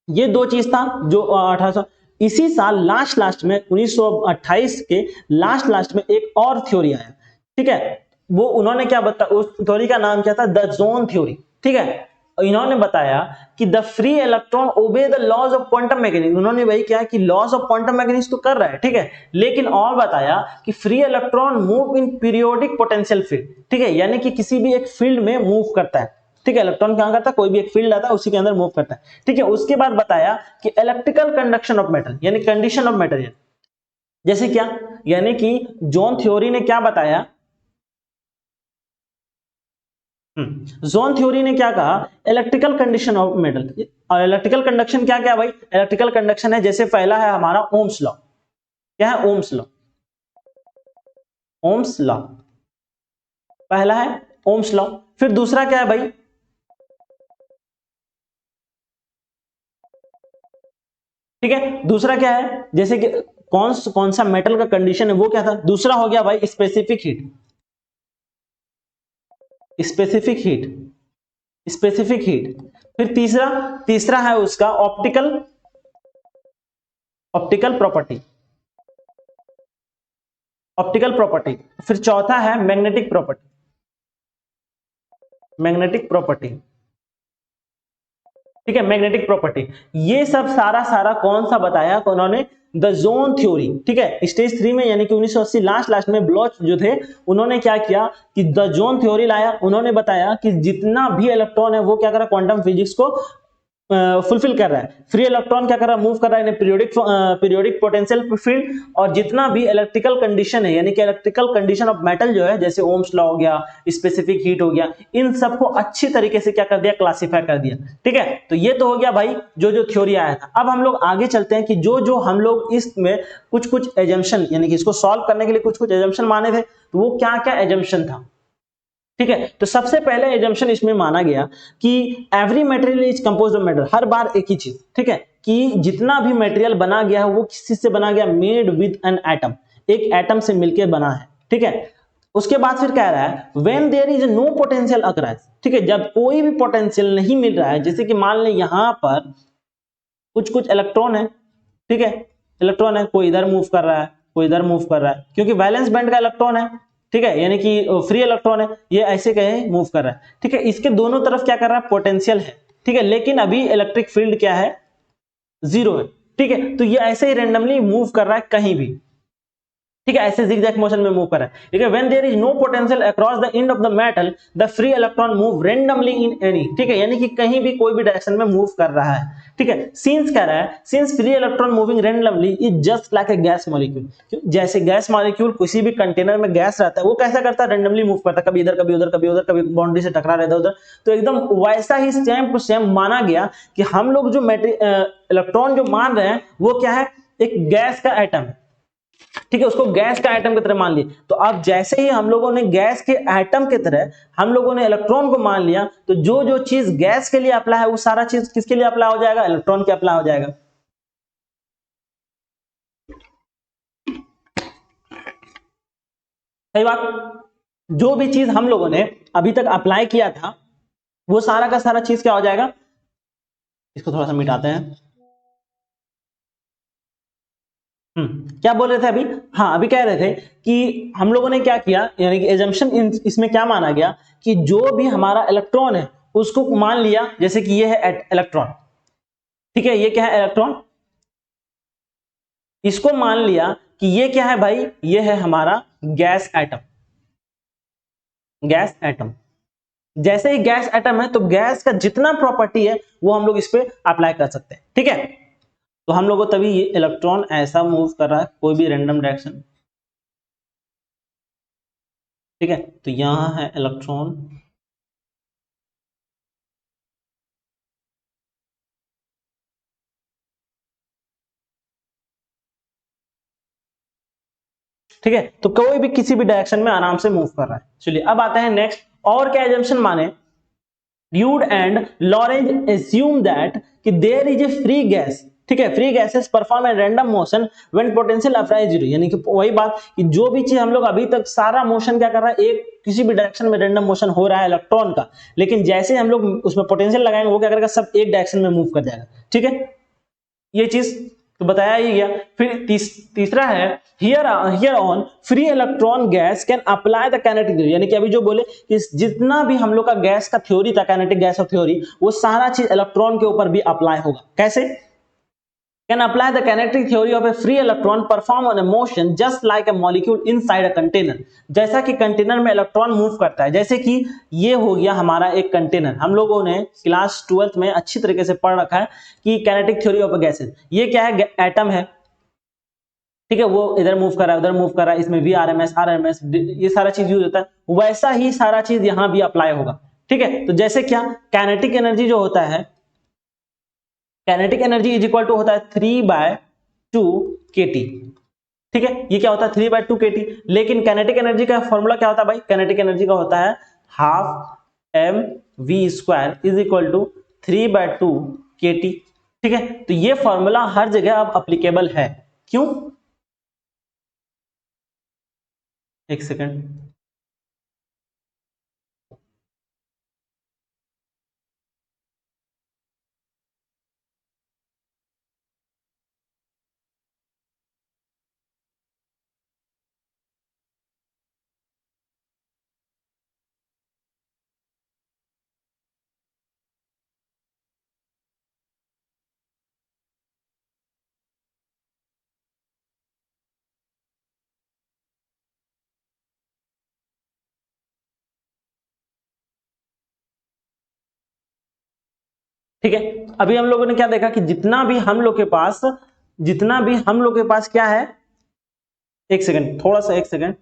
ये दो चीज था जो 1800 इसी साल लास्ट में 1928 के लास्ट में एक और थ्योरी आया, ठीक है। वो उन्होंने क्या बताया, उस थ्योरी का नाम क्या था, द जोन थ्योरी, ठीक है। इन्होंने बताया कि the free electron obey the laws of quantum mechanics. उन्होंने वही किया कि लॉज ऑफ क्वांटम मैकेनिक्स तो कर रहा है, ठीक है, लेकिन और बताया कि free electron move in periodic potential field, ठीक है, यानी कि किसी भी एक फील्ड में मूव करता है, ठीक है। इलेक्ट्रॉन क्या करता है, कोई भी एक फील्ड आता है उसी के अंदर मूव करता है, ठीक है। उसके बाद बताया कि इलेक्ट्रिकल कंडक्शन ऑफ मेटल, यानी कंडीशन ऑफ मटेरियल, जैसे क्या, यानी कि जोन थ्योरी ने क्या बताया, जोन थ्योरी ने क्या कहा, इलेक्ट्रिकल कंडीशन ऑफ मेटल। और इलेक्ट्रिकल कंडक्शन क्या क्या भाई, इलेक्ट्रिकल कंडक्शन है, जैसे पहला है हमारा ओम्स लॉ, क्या है, ओम्स लॉ, ओम्स लॉ पहला है, ओम्स लॉ। फिर दूसरा क्या है भाई, ठीक है, दूसरा क्या है, जैसे कि कौन सा मेटल का कंडीशन है वो क्या था, दूसरा हो गया भाई specific heat, specific heat, specific heat. फिर तीसरा है उसका optical, optical property, optical property. फिर चौथा है मैग्नेटिक प्रॉपर्टी, मैग्नेटिक प्रॉपर्टी, ठीक है, मैग्नेटिक प्रॉपर्टी। ये सब सारा सारा कौन सा बताया तो उन्होंने, द जोन थ्योरी, ठीक है। स्टेज 3 में यानी कि 1980 लास्ट में ब्लॉच जो थे उन्होंने क्या किया कि द जोन थ्योरी लाया। उन्होंने बताया कि जितना भी इलेक्ट्रॉन है वो क्या कर रहा है, क्वांटम फिजिक्स को फुलफिल कर रहा है। फ्री इलेक्ट्रॉन क्या कर रहा है, मूव कर रहा है पीरियोडिक पोटेंशियल फील्ड। और जितना भी इलेक्ट्रिकल कंडीशन है, यानी कि इलेक्ट्रिकल कंडीशन ऑफ मेटल जो है, जैसे ओम्स लॉ हो गया, स्पेसिफिक हीट हो गया, इन सबको अच्छी तरीके से क्या कर दिया, क्लासिफाई कर दिया, ठीक है। तो ये तो हो गया भाई जो थ्योरी आया था। अब हम लोग आगे चलते हैं कि जो हम लोग इसमें कुछ एजम्पशन, यानी कि इसको सॉल्व करने के लिए कुछ एजम्पशन माने थे, तो वो क्या क्या एजम्पशन था, ठीक है। तो सबसे पहले एजम्पशन इसमें माना गया कि every material is composed of matter, हर बार एक ही चीज, ठीक है, कि जितना भी मटेरियल बना गया है वो किस चीज से बना गया, मेड विद एन एटम, एक एटम से मिलकर बना है, ठीक है। उसके बाद फिर कह रहा है when there is no potential arise, ठीक है, जब कोई भी पोटेंशियल नहीं मिल रहा है, जैसे कि मान लें यहां पर कुछ इलेक्ट्रॉन है, ठीक है, इलेक्ट्रॉन है, कोई इधर मूव कर रहा है, कोई इधर मूव कर रहा है, क्योंकि वैलेंस बैंड का इलेक्ट्रॉन है, ठीक है, यानी कि फ्री इलेक्ट्रॉन है, ये ऐसे कहीं मूव कर रहा है, ठीक है। इसके दोनों तरफ क्या कर रहा है, पोटेंशियल है, ठीक है, लेकिन अभी इलेक्ट्रिक फील्ड क्या है, जीरो है, ठीक है। तो ये ऐसे ही रेंडमली मूव कर रहा है कहीं भी, ठीक है, ऐसे zigzag मोशन में मूव कर रहा है, ठीक है। When there is no potential across the end of the metal the free electron move randomly in any, ठीक है, यानी कि कहीं भी कोई भी डायरेक्शन में मूव कर रहा है, ठीक है। सिंस कह रहा है, since free electron moving randomly is just like a gas molecule, जैसे गैस मॉलिक्यूल किसी भी कंटेनर में गैस रहता है, वो कैसा करता है, रैंडमली मूव करता है, कभी इधर कभी उधर कभी उधर, कभी बाउंड्री से टकरा रहता है उधर। तो एकदम वैसा ही सेम टू सेम माना गया कि हम लोग जो इलेक्ट्रॉन जो मान रहे हैं वो क्या है, एक गैस का एटम है, ठीक है, उसको गैस का एटम की तरह मान लिया। तो अब जैसे ही हम लोगों ने गैस के एटम की तरह हम लोगों ने इलेक्ट्रॉन को मान लिया, तो जो जो चीज गैस के लिए अप्लाई है वो सारा चीज किसके लिए अप्लाई हो जाएगा, इलेक्ट्रॉन के अप्लाई हो जाएगा। सही बात। जो भी चीज हम लोगों ने अभी तक अप्लाई किया था वो सारा का सारा चीज क्या हो जाएगा, इसको थोड़ा सा मिटाते हैं। क्या बोल रहे थे अभी, हाँ अभी कह रहे थे कि हम लोगों ने क्या किया, यानी कि एजम्पशन इसमें क्या माना गया कि जो भी हमारा इलेक्ट्रॉन है उसको मान लिया, जैसे कि ये है इलेक्ट्रॉन, ठीक है, ये क्या है इलेक्ट्रॉन, इसको मान लिया कि ये क्या है भाई, ये है हमारा गैस एटम, गैस एटम। जैसे ही गैस एटम है तो गैस का जितना प्रॉपर्टी है वो हम लोग इस पे अप्लाई कर सकते हैं, ठीक है। तो हम लोग को तभी ये इलेक्ट्रॉन ऐसा मूव कर रहा है कोई भी रैंडम डायरेक्शन, ठीक है। तो यहां है इलेक्ट्रॉन, ठीक है, तो कोई भी किसी भी डायरेक्शन में आराम से मूव कर रहा है। चलिए अब आते हैं नेक्स्ट, और क्या एजम्पशन माने, ड्यूड एंड लॉरेंज एज्यूम दैट कि there is a free gas, ठीक है, free gases perform a random motion when potential apply zero, यानी कि वही बात कि जो भी चीज हम लोग अभी तक सारा मोशन क्या कर रहा है, एक किसी भी डायरेक्शन में रैंडम मोशन हो रहा है इलेक्ट्रॉन का, लेकिन जैसे हम लोग उसमें पोटेंशियल लगाएंगे वो क्या करेगा, सब एक डायरेक्शन में मूव कर जाएगा, ठीक है। ये चीज तो बताया ही गया। फिर तीसरा है here on free electron gas can apply the kinetic theory, यानी कि अभी जो बोले कि जितना भी हम लोग का गैस का थ्योरी था, काइनेटिक गैस ऑफ थ्योरी, वो सारा चीज इलेक्ट्रॉन के ऊपर भी अप्लाई होगा। कैसे, can apply the kinetic theory of a free electron perform on a motion just like a molecule inside a container, जैसा कि कंटेनर में इलेक्ट्रॉन मूव करता है, जैसे कि ये हो गया हमारा एक कंटेनर, हम लोगों ने क्लास 12th में अच्छी तरीके से पढ़ रखा है कि काइनेटिक थ्योरी ऑफ गैसेस, ये क्या है, एटम है, ठीक है, वो इधर मूव कर रहा है उधर मूव कर रहा है, इसमें भी आरएमएस ये सारा चीज यूज होता है, वैसा ही सारा चीज यहां भी अप्लाई होगा, ठीक है। तो जैसे क्या, काइनेटिक एनर्जी जो होता है, kinetic energy is equal to होता है 3/2 kT, ठीक है, ये क्या होता है 3/2 kT, लेकिन काइनेटिक एनर्जी का फॉर्मूला क्या होता है भाई, काइनेटिक एनर्जी का होता है ½ mv² is equal to 3/2 kT, ठीक है। तो ये फॉर्मूला हर जगह अब अप्लीकेबल है, क्यों, एक सेकेंड, ठीक है। अभी हम लोगों ने क्या देखा कि जितना भी हम लोग के पास क्या है, एक सेकंड, थोड़ा सा एक सेकंड,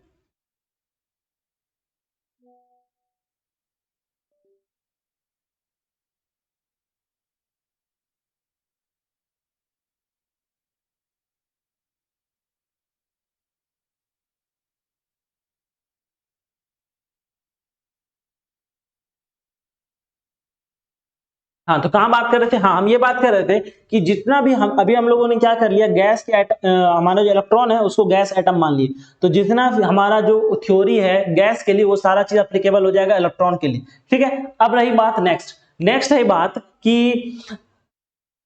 हाँ तो कहाँ बात कर रहे थे, हाँ हम ये बात कर रहे थे कि जितना भी हम लोगों ने क्या कर लिया, गैस के हमारा जो इलेक्ट्रॉन है उसको गैस एटम मान लिए, तो जितना हमारा जो थ्योरी है गैस के लिए वो सारा चीज अप्लीकेबल हो जाएगा इलेक्ट्रॉन के लिए, ठीक है। अब रही बात नेक्स्ट है बात कि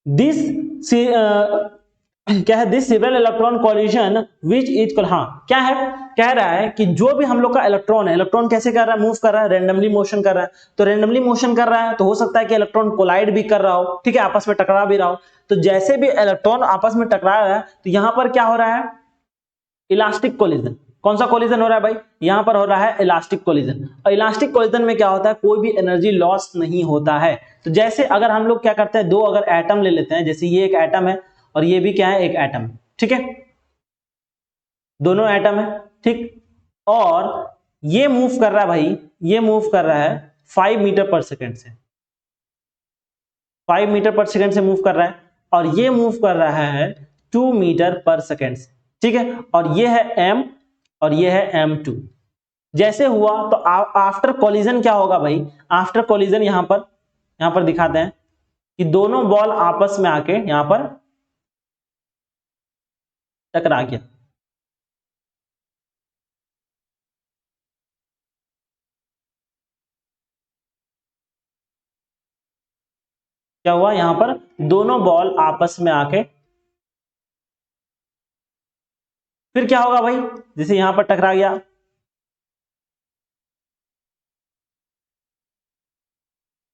दिस क्या है, this several electron collision which is, हाँ क्या है, कह रहा है कि जो भी हम लोग का इलेक्ट्रॉन है, इलेक्ट्रॉन कैसे कर रहा है, मूव कर रहा है, रेंडमली मोशन कर रहा है। तो रेंडमली मोशन कर रहा है तो हो सकता है कि इलेक्ट्रॉन कोलाइड भी कर रहा हो, ठीक है, आपस में टकरा भी रहा हो। तो जैसे भी इलेक्ट्रॉन आपस में टकरा रहा है तो यहां पर क्या हो रहा है, इलास्टिक कोलिजन। कौन सा कोलिजन हो रहा है भाई, यहां पर हो रहा है इलास्टिक कोलिजन। और इलास्टिक कोलिजन में क्या होता है, कोई भी एनर्जी लॉस नहीं होता है। तो जैसे अगर हम लोग क्या करते हैं, दो अगर एटम ले लेते हैं, जैसे ये एक एटम है और ये भी क्या है, एक एटम है, ठीक है, दोनों एटम है, ठीक, और ये मूव कर रहा है भाई, ये मूव कर रहा है 5 मीटर पर सेकेंड से, 5 मीटर पर सेकेंड से मूव कर रहा है, और ये मूव कर रहा है 2 मीटर पर सेकेंड से, ठीक है, और ये है m और ये है m2। जैसे हुआ तो आफ्टर कोलिजन क्या होगा भाई, आफ्टर कोलिजन यहां पर दिखाते हैं कि दोनों बॉल आपस में आके यहां पर टकरा गया। क्या हुआ, यहां पर दोनों बॉल आपस में आके, फिर क्या होगा भाई, जैसे यहां पर टकरा गया,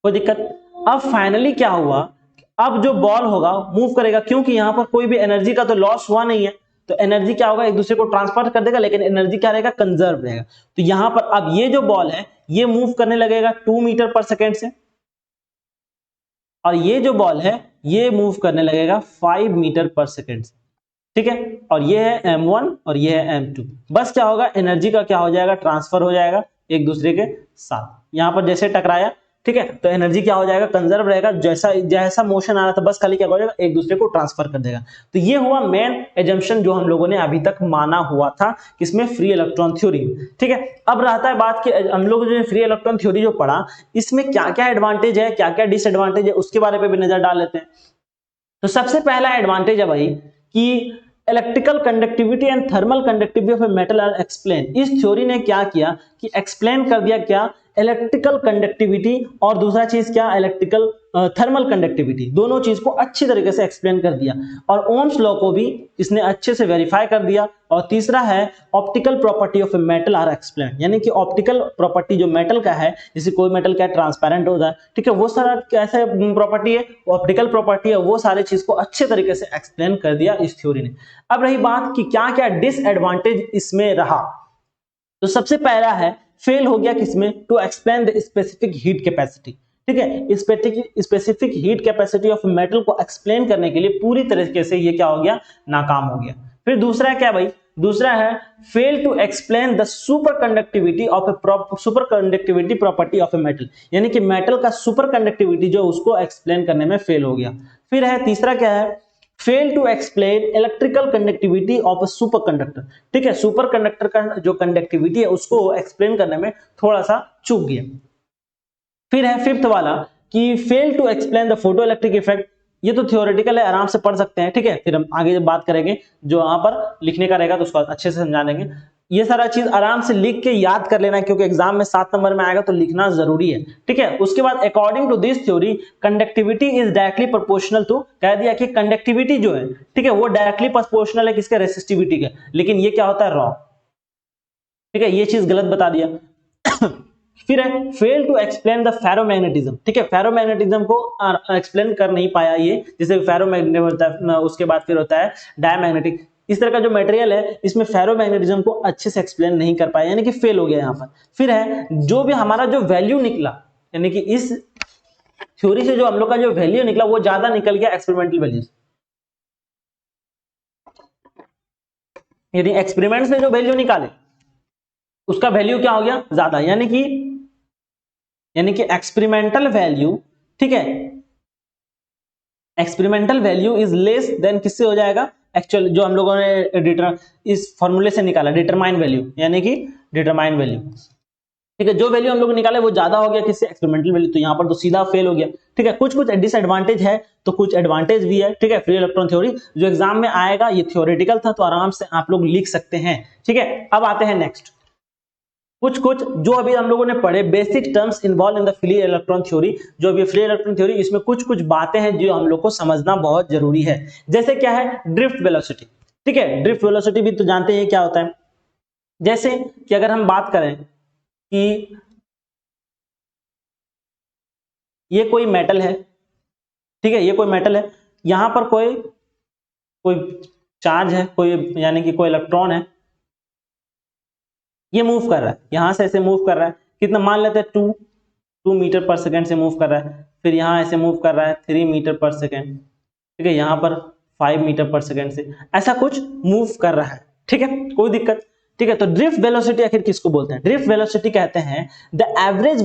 कोई दिक्कत। अब फाइनली क्या हुआ, अब जो बॉल होगा मूव करेगा, क्योंकि यहां पर कोई भी एनर्जी का तो लॉस हुआ नहीं है, तो एनर्जी क्या होगा, एक दूसरे को ट्रांसफर कर देगा, लेकिन एनर्जी क्या रहेगा, कंजर्व रहेगा। तो यहां पर अब ये जो बॉल है ये मूव करने लगेगा 2 मीटर पर सेकेंड से, और ये जो बॉल है ये मूव करने लगेगा 5 मीटर पर सेकेंड से, ठीक है, और ये है m1 और ये है m2। बस क्या होगा, एनर्जी का क्या हो जाएगा, ट्रांसफर हो जाएगा एक दूसरे के साथ। यहां पर जैसे टकराया, ठीक है, तो एनर्जी क्या हो जाएगा, कंजर्व रहेगा, जैसा जैसा मोशन आ रहा था बस खाली क्या हो जाएगा, एक दूसरे को ट्रांसफर कर देगा। तो ये हुआ मेन एजम्पशन जो हम लोगों ने अभी तक माना हुआ था, किसमें, फ्री इलेक्ट्रॉन थ्योरी, ठीक है। अब रहता है बात कि हम लोग जो फ्री इलेक्ट्रॉन थ्योरी जो पढ़ा, इसमें क्या क्या एडवांटेज है, क्या क्या डिसएडवांटेज है, उसके बारे में भी नजर डाल लेते हैं। तो सबसे पहला एडवांटेज है भाई कि electrical conductivity and thermal conductivity of a metal are explain. इस थ्योरी ने क्या किया कि एक्सप्लेन कर दिया, क्या, इलेक्ट्रिकल कंडक्टिविटी, और दूसरा चीज क्या, इलेक्ट्रिकल थर्मल कंडक्टिविटी, दोनों चीज को अच्छी तरीके से एक्सप्लेन कर दिया। और ओम्स लॉ को भी इसने अच्छे से वेरीफाई कर दिया। और तीसरा है optical property of a metal are explain, यानी कि ऑप्टिकल प्रॉपर्टी जो मेटल का है, जैसे कोई मेटल क्या ट्रांसपेरेंट होता है, ठीक है, वो सारा कैसे प्रॉपर्टी है, ऑप्टिकल प्रॉपर्टी है, वो सारे चीज को अच्छे तरीके से एक्सप्लेन कर दिया इस थ्योरी ने। अब रही बात कि क्या क्या डिसएडवांटेज इसमें रहा, तो सबसे पहला है, फेल हो गया किसमें, to explain the specific heat capacity, ठीक है, specific heat capacity of metal को एक्सप्लेन करने के लिए पूरी तरीके से ये क्या हो गया, नाकाम हो गया। फिर दूसरा क्या भाई, दूसरा है fail to explain the superconductivity of a superconductivity property of a metal, यानी कि मेटल का सुपर कंडक्टिविटी जो उसको एक्सप्लेन करने में फेल हो गया। फिर है तीसरा क्या है, fail to explain electrical conductivity of a superconductor, ठीक है, सुपर कंडक्टर का जो कंडक्टिविटी है उसको एक्सप्लेन करने में थोड़ा सा चूक गया। फिर है फिफ्थ वाला कि fail to explain the photoelectric effect. ये तो थियोरेटिकल है, आराम से पढ़ सकते हैं, ठीक है, फिर हम आगे जब बात करेंगे जो वहां पर लिखने का रहेगा तो उसको अच्छे से समझा देंगे। ये सारा चीज आराम से लिख के याद कर लेना है, क्योंकि एग्जाम में 7 नंबर में आएगा तो लिखना जरूरी है, ठीक है। उसके बाद according to this theory conductivity is directly proportional to, कह दिया कि कंडक्टिविटी जो है, ठीक है, वो डायरेक्टली प्रोपोर्शनल है किसके, रेसिस्टिविटी के, लेकिन ये क्या होता है, रॉन्ग, ठीक है, ये चीज गलत बता दिया। फिर है fail to explain the ferromagnetism, ठीक है, फेरोमैग्नेटिज्म को एक्सप्लेन कर नहीं पाया ये, जैसे फेरोमैग्नेटिज्म होता है, उसके बाद फिर होता है डायमैग्नेटिक, इस तरह का जो मटेरियल है इसमें फेरोमैग्नेटिज्म को अच्छे से एक्सप्लेन नहीं कर पाया, यानी कि फेल हो गया यहाँ पर। फिर है जो भी हमारा जो वैल्यू निकला, यानी कि इस थ्योरी से जो हम लोग का जो वैल्यू निकला वो ज्यादा निकल गया एक्सपेरिमेंटल वैल्यू, यानी एक्सपेरिमेंट से जो वैल्यू निकाले उसका वैल्यू क्या हो गया, ज्यादा, यानी कि एक्सपेरिमेंटल वैल्यू, ठीक है, experimental value is less than किससे हो जाएगा, एक्चुअल जो हम लोगों ने इस फॉर्मूले से निकाला, डिटरमाइन वैल्यू, यानी कि डिटरमाइन वैल्यू, ठीक है, जो वैल्यू हम लोग निकाले वो ज्यादा हो गया किससे, एक्सपेरिमेंटल वैल्यू, तो यहां पर तो सीधा फेल हो गया, ठीक है। कुछ कुछ डिसएडवांटेज है तो कुछ एडवांटेज भी है, ठीक है। फ्री इलेक्ट्रॉन थ्योरी जो एग्जाम में आएगा, ये थ्योरेटिकल था तो आराम से आप लोग लिख सकते हैं, ठीक है। अब आते हैं नेक्स्ट, कुछ कुछ जो अभी हम लोगों ने पढ़े basic terms involve in the free electron theory, जो अभी फ्री इलेक्ट्रॉन थ्योरी, इसमें कुछ कुछ बातें हैं जो हम लोग को समझना बहुत जरूरी है। जैसे क्या है ड्रिफ्ट वेलोसिटी, ठीक है, ड्रिफ्ट वेलोसिटी भी तो जानते हैं क्या होता है। जैसे कि अगर हम बात करें कि ये कोई मेटल है, ठीक है, ये कोई मेटल है, यहां पर कोई कोई चार्ज है, कोई यानी कि कोई इलेक्ट्रॉन है, ये मूव कर रहा है, यहां से ऐसे मूव कर रहा है, कितना मान लेते हैं 2 मीटर पर सेकेंड से मूव कर रहा है, फिर यहां ऐसे मूव कर रहा है 3 मीटर पर सेकेंड, ठीक है, यहां पर 5 मीटर पर सेकेंड से ऐसा कुछ मूव कर रहा है, ठीक है, कोई दिक्कत, ठीक है। तो ड्रिफ्ट वेलोसिटी आखिर किसको बोलते हैं? ड्रिफ्ट वेलोसिटी कहते हैं the average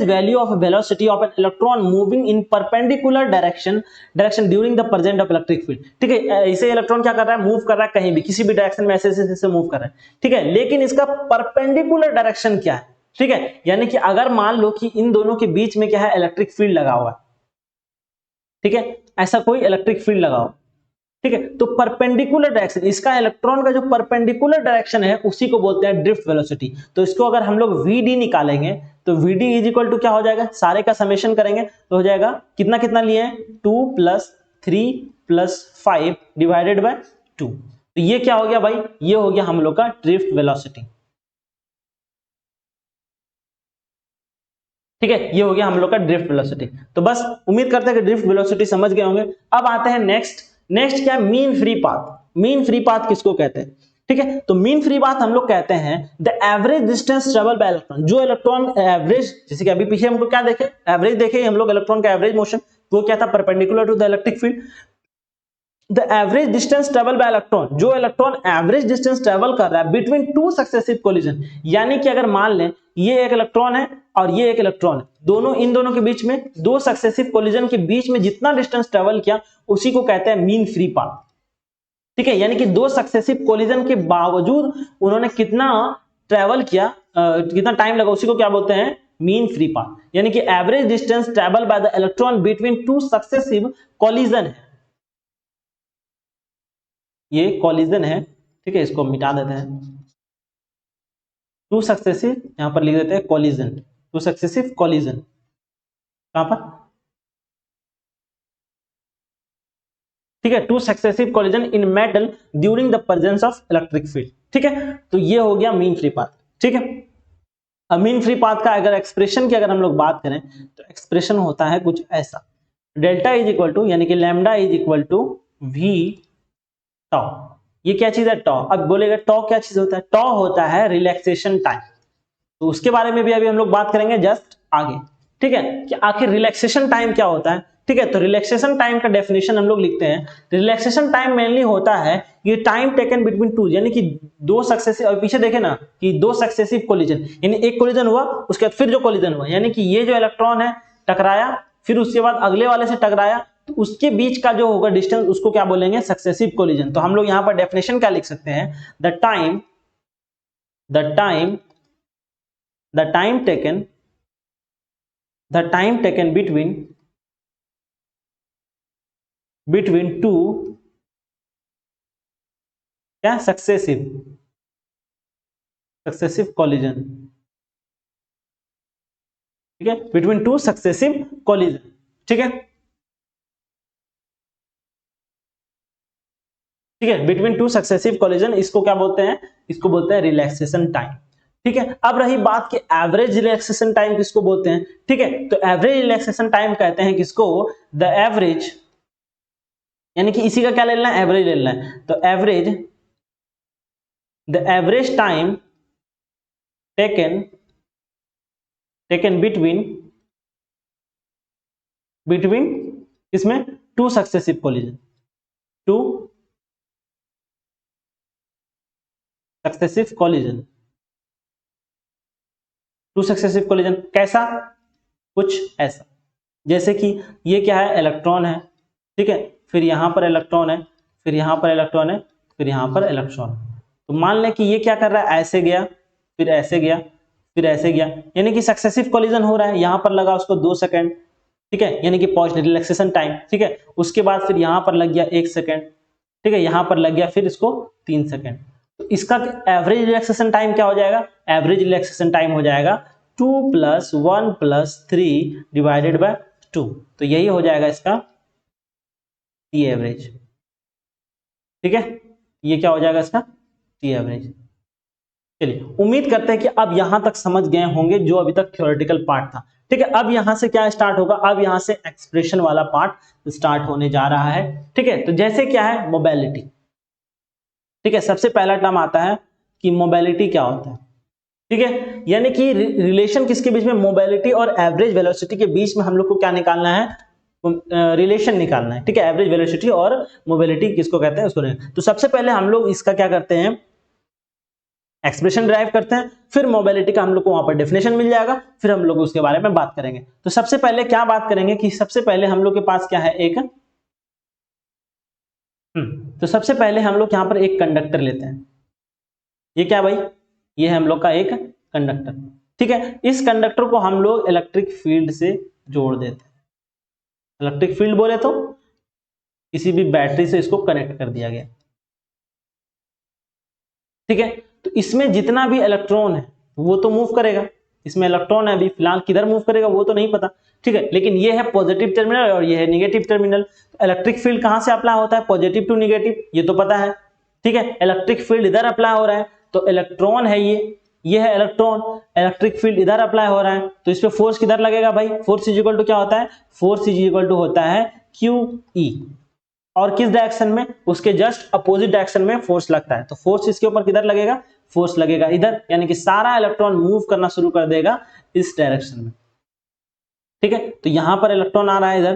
value of velocity of an electron moving in perpendicular direction during the present of electric field, ठीक है। इसे इलेक्ट्रॉन क्या कर रहा है, मूव कर रहा है कहीं भी, किसी भी डायरेक्शन में ऐसे मूव कर रहा है, ठीक है, लेकिन इसका परपेंडिकुलर डायरेक्शन क्या है, ठीक है, यानी कि अगर मान लो कि इन दोनों के बीच में क्या है, इलेक्ट्रिक फील्ड लगा हुआ है, ठीक है, ऐसा कोई इलेक्ट्रिक फील्ड लगाओ, ठीक है, तो परपेंडिकुलर डायरेक्शन, इसका इलेक्ट्रॉन का जो परपेंडिकुलर डायरेक्शन है उसी को बोलते हैं ड्रिफ्ट वेलोसिटी। तो इसको अगर हम लोग Vd निकालेंगे तो Vd इज इक्वल टू क्या हो जाएगा, सारे का समेशन करेंगे तो हो जाएगा कितना कितना लिए हैं, 2 + 3 + 5 डिवाइडेड बाय 2। तो ये क्या हो गया भाई, ये हो गया हम लोग का ड्रिफ्ट वेलोसिटी, ठीक है, ये हो गया हम लोग का ड्रिफ्ट वेलोसिटी। तो बस उम्मीद करते हैं कि ड्रिफ्ट वेलोसिटी समझ गए होंगे। अब आते हैं नेक्स्ट क्या है, mean free path. Mean free path किसको कहते हैं, ठीक है, तो मीन फ्री पाथ हम लोग कहते हैं the average distance travel by electron, जो इलेक्ट्रॉन एवरेज, जैसे कि अभी पीछे हमको क्या देखे, एवरेज देखे हम लोग, इलेक्ट्रॉन का एवरेज मोशन, वो क्या था, perpendicular to the electric field. The average distance travel by electron, जो इलेक्ट्रॉन एवरेज डिस्टेंस ट्रेवल कर रहा है बिटवीन 2 सक्सेसिव कोलिजन, यानी कि अगर मान लें ये एक इलेक्ट्रॉन है और ये एक इलेक्ट्रॉन है, दोनों इन दोनों के बीच में 2 सक्सेसिव कोलिजन के बीच में जितना डिस्टेंस ट्रेवल किया उसी को कहते हैं मीन फ्री पाथ, ठीक है, यानी कि 2 सक्सेसिव कोलिजन के बावजूद उन्होंने कितना ट्रेवल किया, कितना टाइम लगा, उसी को क्या बोलते हैं, मीन फ्री पाथ, यानी कि average distance travel by the electron between 2 successive collision है, ये कॉलिजन है, ठीक है, इसको मिटा देते हैं, 2 सक्सेसिव, यहां पर लिख देते हैं कॉलिजन, 2 सक्सेसिव कॉलिजन, कहां पर, ठीक है, 2 successive collision in metal during the presence of electric field, ठीक है, तो ये हो गया मीन फ्री पाथ, ठीक है। अब मीन फ्री पाथ का अगर एक्सप्रेशन की अगर हम लोग बात करें तो एक्सप्रेशन होता है कुछ ऐसा, डेल्टा इज इक्वल टू, यानी कि lambda is equal to v tau, ये क्या चीज है, टॉ। अब बोलेगा टॉ क्या चीज होता है, टॉ होता है रिलैक्सेशन टाइम, तो उसके बारे में भी अभी हम लोग बात करेंगे जस्ट आगे, ठीक है, कि आखिर रिलैक्सेशन टाइम क्या होता है, ठीक है। तो रिलैक्सेशन टाइम का डेफिनेशन हम लोग लिखते हैं, रिलैक्सेशन टाइम मेनली होता है ये टाइम टेकन बिटवीन 2, यानी कि 2 सक्सेसिव, और पीछे देखे ना कि 2 सक्सेसिव कोलिजन, यानी एक कोलिजन हुआ उसके बाद फिर जो कोलिजन हुआ, यानी कि ये जो इलेक्ट्रॉन है टकराया, फिर उसके बाद अगले वाले से टकराया, तो उसके बीच का जो होगा डिस्टेंस उसको क्या बोलेंगे, सक्सेसिव कोलिजन। तो हम लोग यहां पर डेफिनेशन क्या लिख सकते हैं, द टाइम taken between 2 क्या सक्सेसिव कोलिजन, ठीक है, बिटवीन 2 सक्सेसिव कोलिजन, ठीक है, ठीक है, बिटवीन 2 सक्सेसिव कोलिजन, इसको क्या बोलते हैं, इसको बोलते हैं रिलैक्सेशन टाइम, ठीक है। अब रही बात कि एवरेज रिलैक्सेशन टाइम किसको बोलते हैं, ठीक है, तो एवरेज रिलैक्सेशन टाइम कहते हैं किसको, द एवरेज, यानी कि इसी का क्या ले लेना है, एवरेज ले लेना है, तो the average time taken between इसमें 2 successive collision, 2 successive collision, 2 successive collision कैसा, कुछ ऐसा, जैसे कि ये क्या है, इलेक्ट्रॉन है, ठीक है, फिर यहां पर इलेक्ट्रॉन है, फिर यहां पर इलेक्ट्रॉन है, फिर यहां पर इलेक्ट्रॉन है, तो मान लें कि ये क्या कर रहा है, ऐसे गया, फिर ऐसे गया, फिर ऐसे गया, यानी कि सक्सेसिव कोलिजन हो रहा है, यहां पर लगा उसको 2 सेकंड, ठीक है, यानी कि पॉजिटिव रिलैक्सेशन टाइम, ठीक है, उसके बाद फिर यहां पर लग गया 1 सेकंड, ठीक है, यहां पर लग गया फिर इसको 3 सेकंड, तो इसका एवरेज रिलैक्सेशन टाइम क्या हो जाएगा? एवरेज रिलैक्सेशन टाइम हो जाएगा 2 + 1 + 3 डिवाइडेड बाय 2। तो यही हो जाएगा इसका टी एवरेज। ठीक है, ये क्या हो जाएगा इसका टी एवरेज। चलिए, उम्मीद करते हैं कि अब यहां तक समझ गए होंगे जो अभी तक थ्योरेटिकल पार्ट था। ठीक है, अब यहां से क्या स्टार्ट होगा? अब यहां से एक्सप्रेशन वाला पार्ट स्टार्ट होने जा रहा है। ठीक है, तो जैसे क्या है मोबिलिटी। ठीक है, सबसे पहला टर्म आता है कि मोबिलिटी क्या होता है। ठीक है, यानी कि रिलेशन किसके बीच में? मोबिलिटी और एवरेज वेलोसिटी के बीच में हम लोग को क्या निकालना है? रिलेशन निकालना है। ठीक है, एवरेज वेलोसिटी और मोबिलिटी किसको कहते हैं उसको। तो सबसे पहले हम लोग इसका क्या करते हैं? एक्सप्रेशन ड्राइव करते हैं, फिर मोबिलिटी का हम लोग को वहां पर डेफिनेशन मिल जाएगा, फिर हम लोग उसके बारे में बात करेंगे। तो सबसे पहले क्या बात करेंगे कि सबसे पहले हम लोग के पास क्या है? एक तो सबसे पहले हम लोग यहां पर एक कंडक्टर लेते हैं। ये क्या भाई? ये है हम लोग का एक कंडक्टर। ठीक है, इस कंडक्टर को हम लोग इलेक्ट्रिक फील्ड से जोड़ देते हैं। इलेक्ट्रिक फील्ड बोले तो किसी भी बैटरी से इसको कनेक्ट कर दिया गया। ठीक है, तो इसमें जितना भी इलेक्ट्रॉन है वो तो मूव करेगा। इसमें इलेक्ट्रॉन है, अभी फिलहाल किधर मूव करेगा वो तो नहीं पता। ठीक है, लेकिन ये है पॉजिटिव टर्मिनल और ये है नेगेटिव टर्मिनल। इलेक्ट्रिक फील्ड कहां से अप्लाई होता है? पॉजिटिव टू नेगेटिव, ये तो पता है। ठीक है, इलेक्ट्रिक फील्ड इधर अप्लाई हो रहा है तो इलेक्ट्रॉन है ये है इलेक्ट्रॉन। इलेक्ट्रिक फील्ड इधर अप्लाई हो रहा है तो इस पे फोर्स किधर लगेगा भाई? फोर्स इज इक्वल टू क्या होता है? फोर्स इज इक्वल टू होता है QE। और किस डायरेक्शन में? उसके जस्ट अपोजिट डायरेक्शन में फोर्स लगता है। तो फोर्स इसके ऊपर किधर लगेगा? फोर्स लगेगा इधर, यानी कि सारा इलेक्ट्रॉन मूव करना शुरू कर देगा इस डायरेक्शन में। ठीक है, तो यहां पर इलेक्ट्रॉन आ रहा है इधर।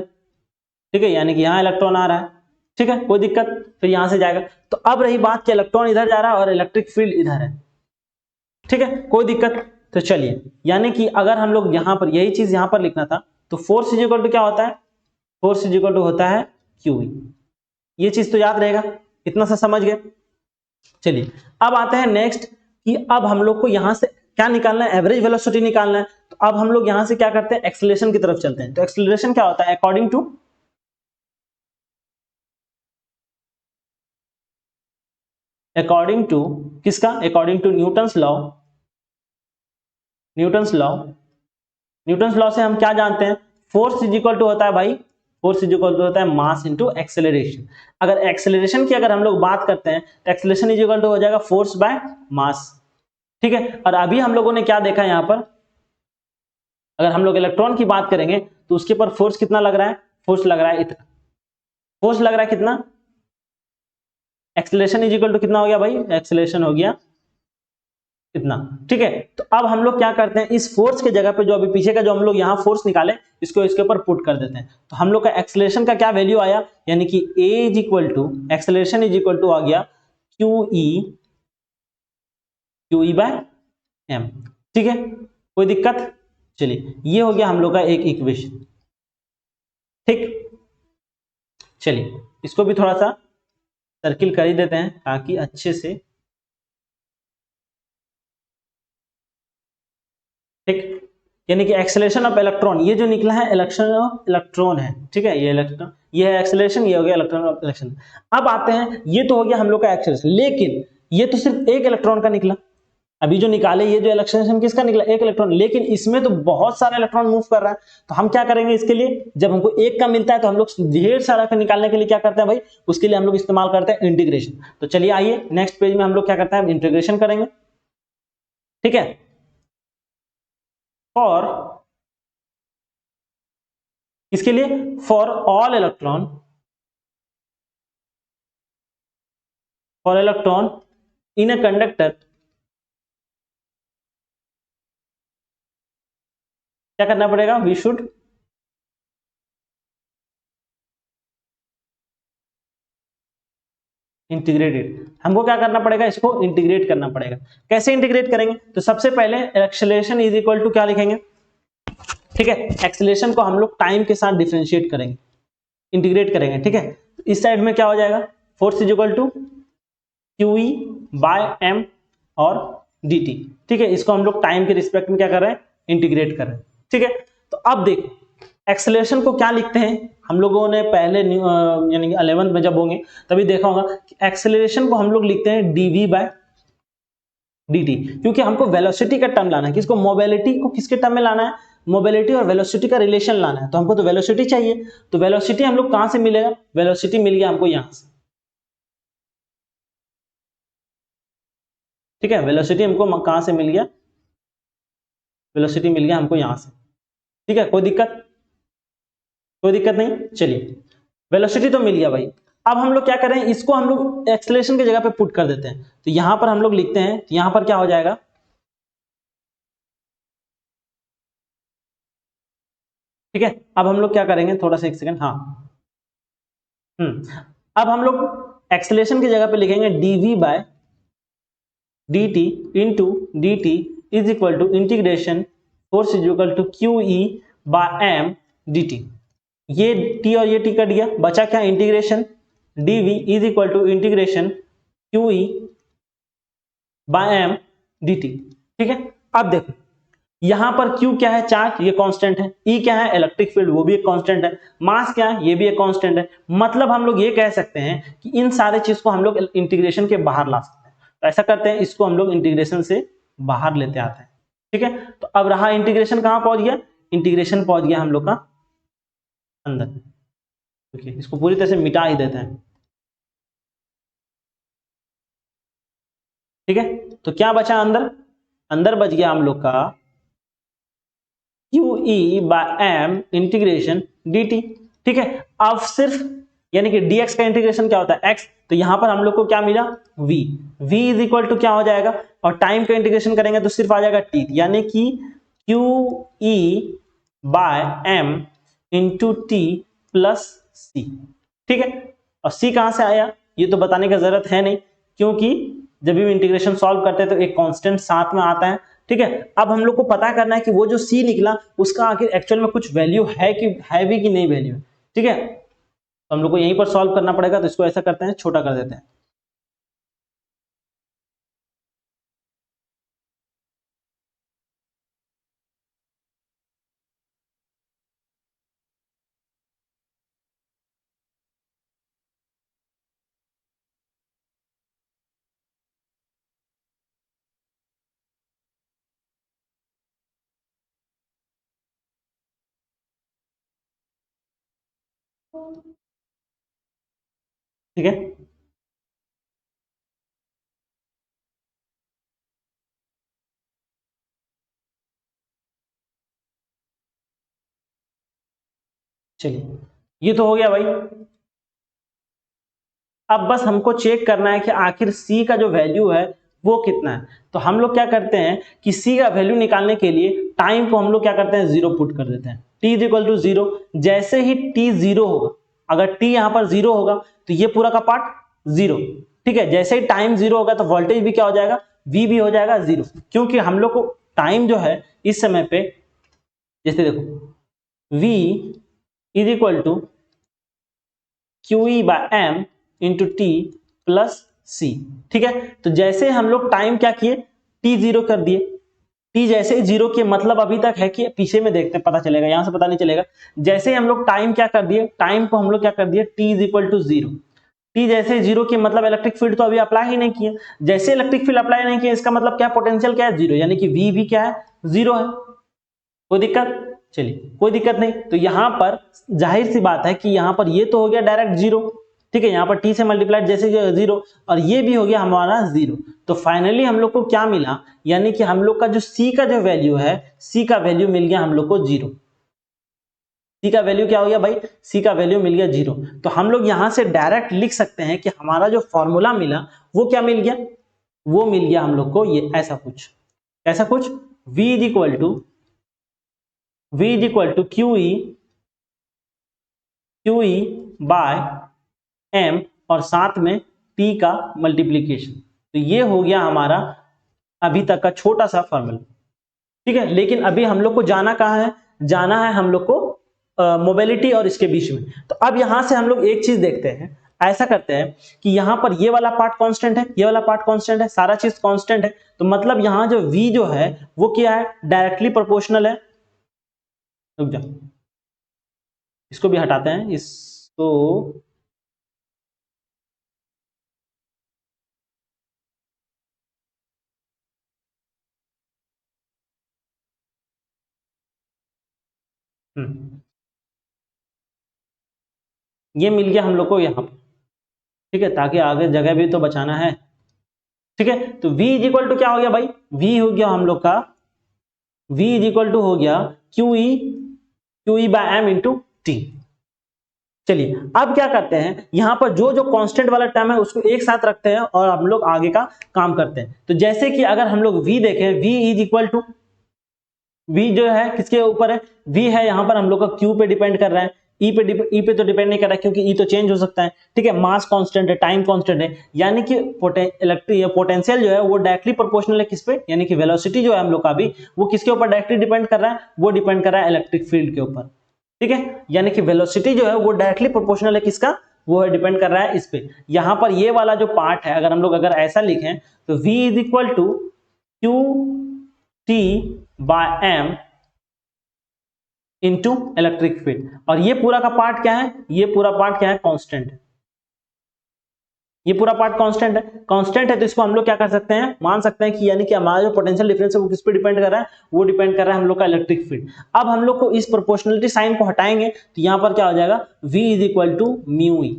ठीक है, यानी कि यहां इलेक्ट्रॉन आ रहा है। ठीक है, कोई दिक्कत? फिर यहां से जाएगा। तो अब रही बात कि इलेक्ट्रॉन इधर जा रहा है और इलेक्ट्रिक फील्ड इधर है। ठीक है, कोई दिक्कत? तो चलिए, यानी कि अगर हम लोग यहां पर यही चीज यहां पर लिखना था तो फोर्स इज इक्वल टू क्या होता है? फोर्स इज इक्वल टू होता है QE। ये चीज तो याद रहेगा, इतना सा समझ गए। चलिए, अब आते हैं नेक्स्ट कि अब हम लोग को यहां से क्या निकालना है? एवरेज वेलोसिटी निकालना है। तो अब हम लोग यहां से क्या करते हैं? एक्सेलरेशन की तरफ चलते हैं। तो एक्सेलरेशन क्या होता है? अकॉर्डिंग टू किसका? According to Newton's law. Newton's law, Newton's law से हम क्या जानते हैं? फोर्स इज इक्वल टू होता है भाई, फोर्स इज इक्वल टू होता है मास इनटू एक्सेलरेशन। अगर एक्सेलरेशन की अगर हम लोग बात करते हैं तो एक्सेलरेशन इज इक्वल टू हो जाएगा फोर्स बाय मास। ठीक है, और अभी हम लोगों ने क्या देखा यहां पर? अगर हम लोग इलेक्ट्रॉन की बात करेंगे तो उसके ऊपर फोर्स कितना लग रहा है? फोर्स लग रहा है इतना। फोर्स लग रहा है कितना? एक्सेलरेशन इज इक्वल टू कितना हो गया भाई? एक्सेलरेशन हो गया इतना। ठीक है, तो अब हम लोग क्या करते हैं? इस फोर्स के जगह पे जो अभी पीछे का जो हम लोग यहाँ फोर्स निकाले इसको इसके ऊपर पुट कर देते हैं। तो हम लोग का एक्सेलरेशन का क्या वैल्यू आया? यानी कि A is equal to acceleration is equal to आ गया QE बाय M। ठीक है, कोई दिक्कत? चलिए, ये हो गया हम लोग का एक इक्वेशन। ठीक, चलिए इसको भी थोड़ा सा सर्किल कर ही देते हैं ताकि अच्छे से। ठीक, यानी कि एक्सेलरेशन ऑफ इलेक्ट्रॉन, ये जो निकला है इलेक्शन ऑफ इलेक्ट्रॉन है। ठीक है, ये इलेक्ट्रॉन, ये है एक्सेलरेशन, ये हो गया इलेक्ट्रॉन ऑफ इलेक्शन। अब आते हैं, ये तो हो गया हम लोग का एक्सेलरेशन, लेकिन ये तो सिर्फ एक इलेक्ट्रॉन का निकला। अभी जो निकाले ये जो एक्सेलरेशन किसका निकला? एक इलेक्ट्रॉन, लेकिन इसमें तो बहुत सारा इलेक्ट्रॉन मूव कर रहा है। तो हम क्या करेंगे इसके लिए? जब हमको एक का मिलता है तो हम लोग ढेर सारा का निकालने के लिए क्या करते हैं भाई? उसके लिए हम लोग इस्तेमाल करते हैं इंटीग्रेशन। तो चलिए आइए नेक्स्ट पेज में हम लोग क्या करते हैं? इंटीग्रेशन करेंगे। ठीक है, और इसके लिए for all electron in a conductor क्या करना पड़ेगा? We should integrated. हमको क्या करना पड़ेगा? इसको इंटीग्रेट करना पड़ेगा। कैसे इंटीग्रेट करेंगे? तो सबसे पहले एक्सेलरेशन इज इक्वल टू क्या लिखेंगे? ठीक है, एक्सेलरेशन को हम लोग टाइम के साथ डिफरेंशिएट करेंगे, इंटीग्रेट करेंगे। ठीक है, तो इस साइड में क्या हो जाएगा? Force is equal to QE by M और dt। ठीक है, इसको हम लोग टाइम के रिस्पेक्ट में क्या कर रहे हैं? इंटीग्रेट कर रहे हैं। ठीक है, तो अब देखो एक्सेलरेशन को क्या लिखते हैं? हम लोगों ने पहले यानी कि 11th में जब होंगे तभी देखा होगा कि एक्सेलरेशन को हम लोग लिखते हैं dv बाय dt, क्योंकि हमको वेलोसिटी का टर्म लाना है। किसको? मोबिलिटी को किसके टर्म में लाना है? मोबिलिटी और वेलोसिटी का रिलेशन लाना है। तो हमको तो वेलोसिटी चाहिए, तो वेलोसिटी हम लोग कहां से मिलेगा? वेलोसिटी मिल गया हमको यहां से, ठीक है। वेलोसिटी हमको कहां से मिल गया? वेलोसिटी मिल गया हमको यहां से, ठीक है। कोई दिक्कत? कोई दिक्कत नहीं। चलिए, वेलोसिटी तो मिल गया भाई। अब हम लोग क्या करें, इसको हम लोग एक्सेलरेशन की जगह पे पुट कर देते हैं। तो यहां पर हम लोग लिखते हैं, तो यहां पर क्या हो जाएगा, ठीक है। अब हम लोग क्या करेंगे, थोड़ा सा एक सेकंड, हाँ, अब हम लोग एक्सेलरेशन की जगह पे लिखेंगे dv by dt into D T is equal to integration force is equal to Q E by M D T. ये t और ये t कट गया, बचा क्या? Integration dv is equal to integration Q E by M D T, ठीक है। अब देखो, यहां पर q क्या है? चार्ज, ये कांस्टेंट है। E क्या है? इलेक्ट्रिक फील्ड, वो भी एक कांस्टेंट है। मास क्या है? ये भी एक कांस्टेंट है। मतलब हम लोग ये कह सकते हैं कि इन सारे चीज को हम लोग इंटीग्रेशन के बाहर ला सकते हैं। तो ऐसा करते हैं, इसको हम लोग इंटीग्रेशन से बाहर लेते आते हैं, ठीक है। तो अब रहा इंटीग्रेशन कहां पहुंच गया? इंटीग्रेशन पहुंच गया हम लोग का अंदर। देखिए, इसको पूरी तरह से मिटा ही देते हैं, ठीक है। तो क्या बचा अंदर? अंदर बच गया हम लोग का Q E by M integration D T, ठीक है। अब सिर्फ यानी कि dx का इंटीग्रेशन क्या होता है? x, तो यहां पर हम लोग को क्या मिला? v। v is equal to क्या हो जाएगा? और टाइम का इंटीग्रेशन करेंगे तो सिर्फ आ जाएगा t, यानी कि Q E by M into T plus C, ठीक है। और c कहां से आया ये तो बताने की जरूरत है नहीं, क्योंकि जब भी इंटीग्रेशन सॉल्व करते हैं तो एक कांस्टेंट साथ में आता है, ठीक है। अब हम लोग को पता करना है कि वो जो c निकला उसका आखिर एक्चुअल में कुछ वैल्यू है कि है भी कि नहीं वैल्यू, ठीक है। तो हम लोग को यहीं पर सॉल्व करना पड़ेगा। तो इसको ऐसा करते हैं, छोटा कर देते हैं, ठीक है। चलिए, ये तो हो गया भाई। अब बस हमको चेक करना है कि आखिर c का जो वैल्यू है वो कितना है। तो हम लोग क्या करते हैं कि c का वैल्यू निकालने के लिए टाइम को हम लोग क्या करते हैं? जीरो पुट कर देते हैं। t is equal to zero. जैसे ही t जीरो होगा, अगर t यहां पर जीरो होगा तो ये पूरा का पार्ट जीरो, ठीक है। जैसे ही टाइम जीरो होगा तो वोल्टेज भी क्या हो जाएगा? v भी हो जाएगा जीरो, क्योंकि हम लोग को टाइम जो है इस समय पे, जैसे देखो, v is equal to Q E by M into T plus C, ठीक है। तो जैसे हम लोग टाइम क्या किए? टी जीरो कर दिए। टी जैसे ही जीरो किए, मतलब अभी तक है कि पीछे में देखते हैं, पता चलेगा, यहां से पता नहीं चलेगा। जैसे ही हम लोग टाइम क्या कर दिए? टाइम को हम लोग क्या कर दिए? T is equal to zero. T जैसे जीरो किए, मतलब इलेक्ट्रिक फील्ड तो अभी अप्लाई ही नहीं किए। जैसे इलेक्ट्रिक फील्ड अप्लाई नहीं किया, इसका मतलब क्या? पोटेंशियल क्या है? जीरो, यानी कि वी भी क्या है? जीरो है। कोई दिक्कत? चलिए, कोई दिक्कत नहीं। तो यहां पर जाहिर सी बात है कि यहां पर ये तो हो गया डायरेक्ट जीरो, ठीक है। यहां पर टी से मल्टीप्लाइड जैसे जीरो, और ये भी हो गया हमारा जीरो। तो फाइनली हम लोग को क्या मिला? यानी कि हम लोग का जो सी का जो वैल्यू है, सी का वैल्यू मिल गया हम लोग को जीरो। सी का वैल्यू क्या हो गया भाई? सी का वैल्यू मिल गया जीरो। तो हम लोग यहां से डायरेक्ट लिख सकते हैं कि हमारा जो फॉर्मूला मिला वो क्या मिल गया? वो मिल गया हम लोग को ये ऐसा कुछ, ऐसा कुछ, v is equal to Q E by M और साथ में टी का मल्टीप्लीकेशन। तो ये हो गया हमारा अभी तक का छोटा सा फॉर्मूला, ठीक है। लेकिन अभी हम लोग को जाना कहाँ है? जाना है हम लोग को मोबिलिटी और इसके बीच में। तो अब यहां से हम लोग एक चीज देखते हैं, ऐसा करते हैं कि यहां पर ये वाला पार्ट कांस्टेंट है, ये वाला पार्ट कांस्टेंट है, सारा चीज कांस्टेंट है। तो मतलब यहां जो v जो है वो क्या है? डायरेक्टली प्रोपोर्शनल है। रुक जाओ, इसको भी हटाते हैं, इसको, ये मिल गया हम लोग को यहाँ, ठीक है, ताकि आगे जगह भी तो बचाना है, ठीक है। तो v इज इक्वल टू क्या हो गया भाई, v हो गया हम लोग का, v इज इक्वल टू हो गया QE by m into T. चलिए अब क्या करते हैं, यहां पर जो जो कांस्टेंट वाला टर्म है उसको एक साथ रखते हैं और हम लोग आगे का काम करते हैं। तो जैसे कि अगर हम लोग v देखें, v is equal to, v जो है किसके ऊपर है, v है यहां पर हम लोग का q पे डिपेंड कर रहा है, e पे तो डिपेंड नहीं कर रहा है क्योंकि e तो चेंज हो सकता है, ठीक है। मास कांस्टेंट है, टाइम कांस्टेंट है, यानी कि पोटेंशियल जो है वो डायरेक्टली प्रोपोर्शनल है किस पे, यानी कि वेलोसिटी जो है हम लोग का भी वो किसके ऊपर डायरेक्टली डिपेंड कर रहा है, वो डिपेंड कर रहा है इलेक्ट्रिक फील्ड के ऊपर, ठीक है। यानी कि वेलोसिटी जो है वो डायरेक्टली प्रोपोर्शनल है किसका, वो डिपेंड कर रहा है इस पे। यहां पर ये वाला जो पार्ट है अगर हम लोग अगर ऐसा लिखें तो v is equal to Q T by M into electric field, और ये पूरा का पार्ट क्या है, ये पूरा पार्ट क्या है, कांस्टेंट है, ये पूरा पार्ट कांस्टेंट है। कांस्टेंट है तो इसको हम लोग क्या कर सकते हैं, मान सकते हैं कि यानी कि हमारा जो पोटेंशियल डिफरेंस है वो किस पे डिपेंड कर रहा है, वो डिपेंड कर रहा है हम लोग का इलेक्ट्रिक फील्ड। अब हम लोग को इस प्रोपोर्शनलिटी साइन को हटाएंगे तो यहां पर क्या हो जाएगा, v is equal to mu E,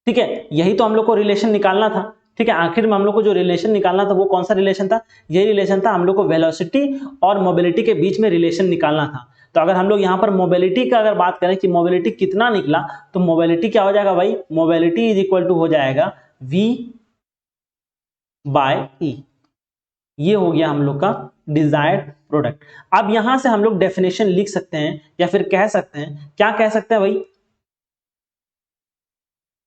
ठीक है। यही तो हम लोग को रिलेशन निकालना था, ठीक है। आखिर में हम लोग को जो रिलेशन निकालना था वो कौन सा रिलेशन था, यही रिलेशन था, हम लोग को वेलोसिटी और मोबिलिटी के बीच में रिलेशन निकालना था। तो अगर हम लोग यहाँ पर मोबिलिटी का अगर बात करें कि मोबिलिटी कितना निकला, तो मोबिलिटी क्या हो जाएगा भाई, मोबिलिटी इज इक्वल टू हो जाएगा v बाय ई, ये हो गया हम लोग का डिजायर्ड प्रोडक्ट। अब यहां से हम लोग डेफिनेशन लिख सकते हैं या फिर कह सकते हैं, क्या कह सकते हैं भाई,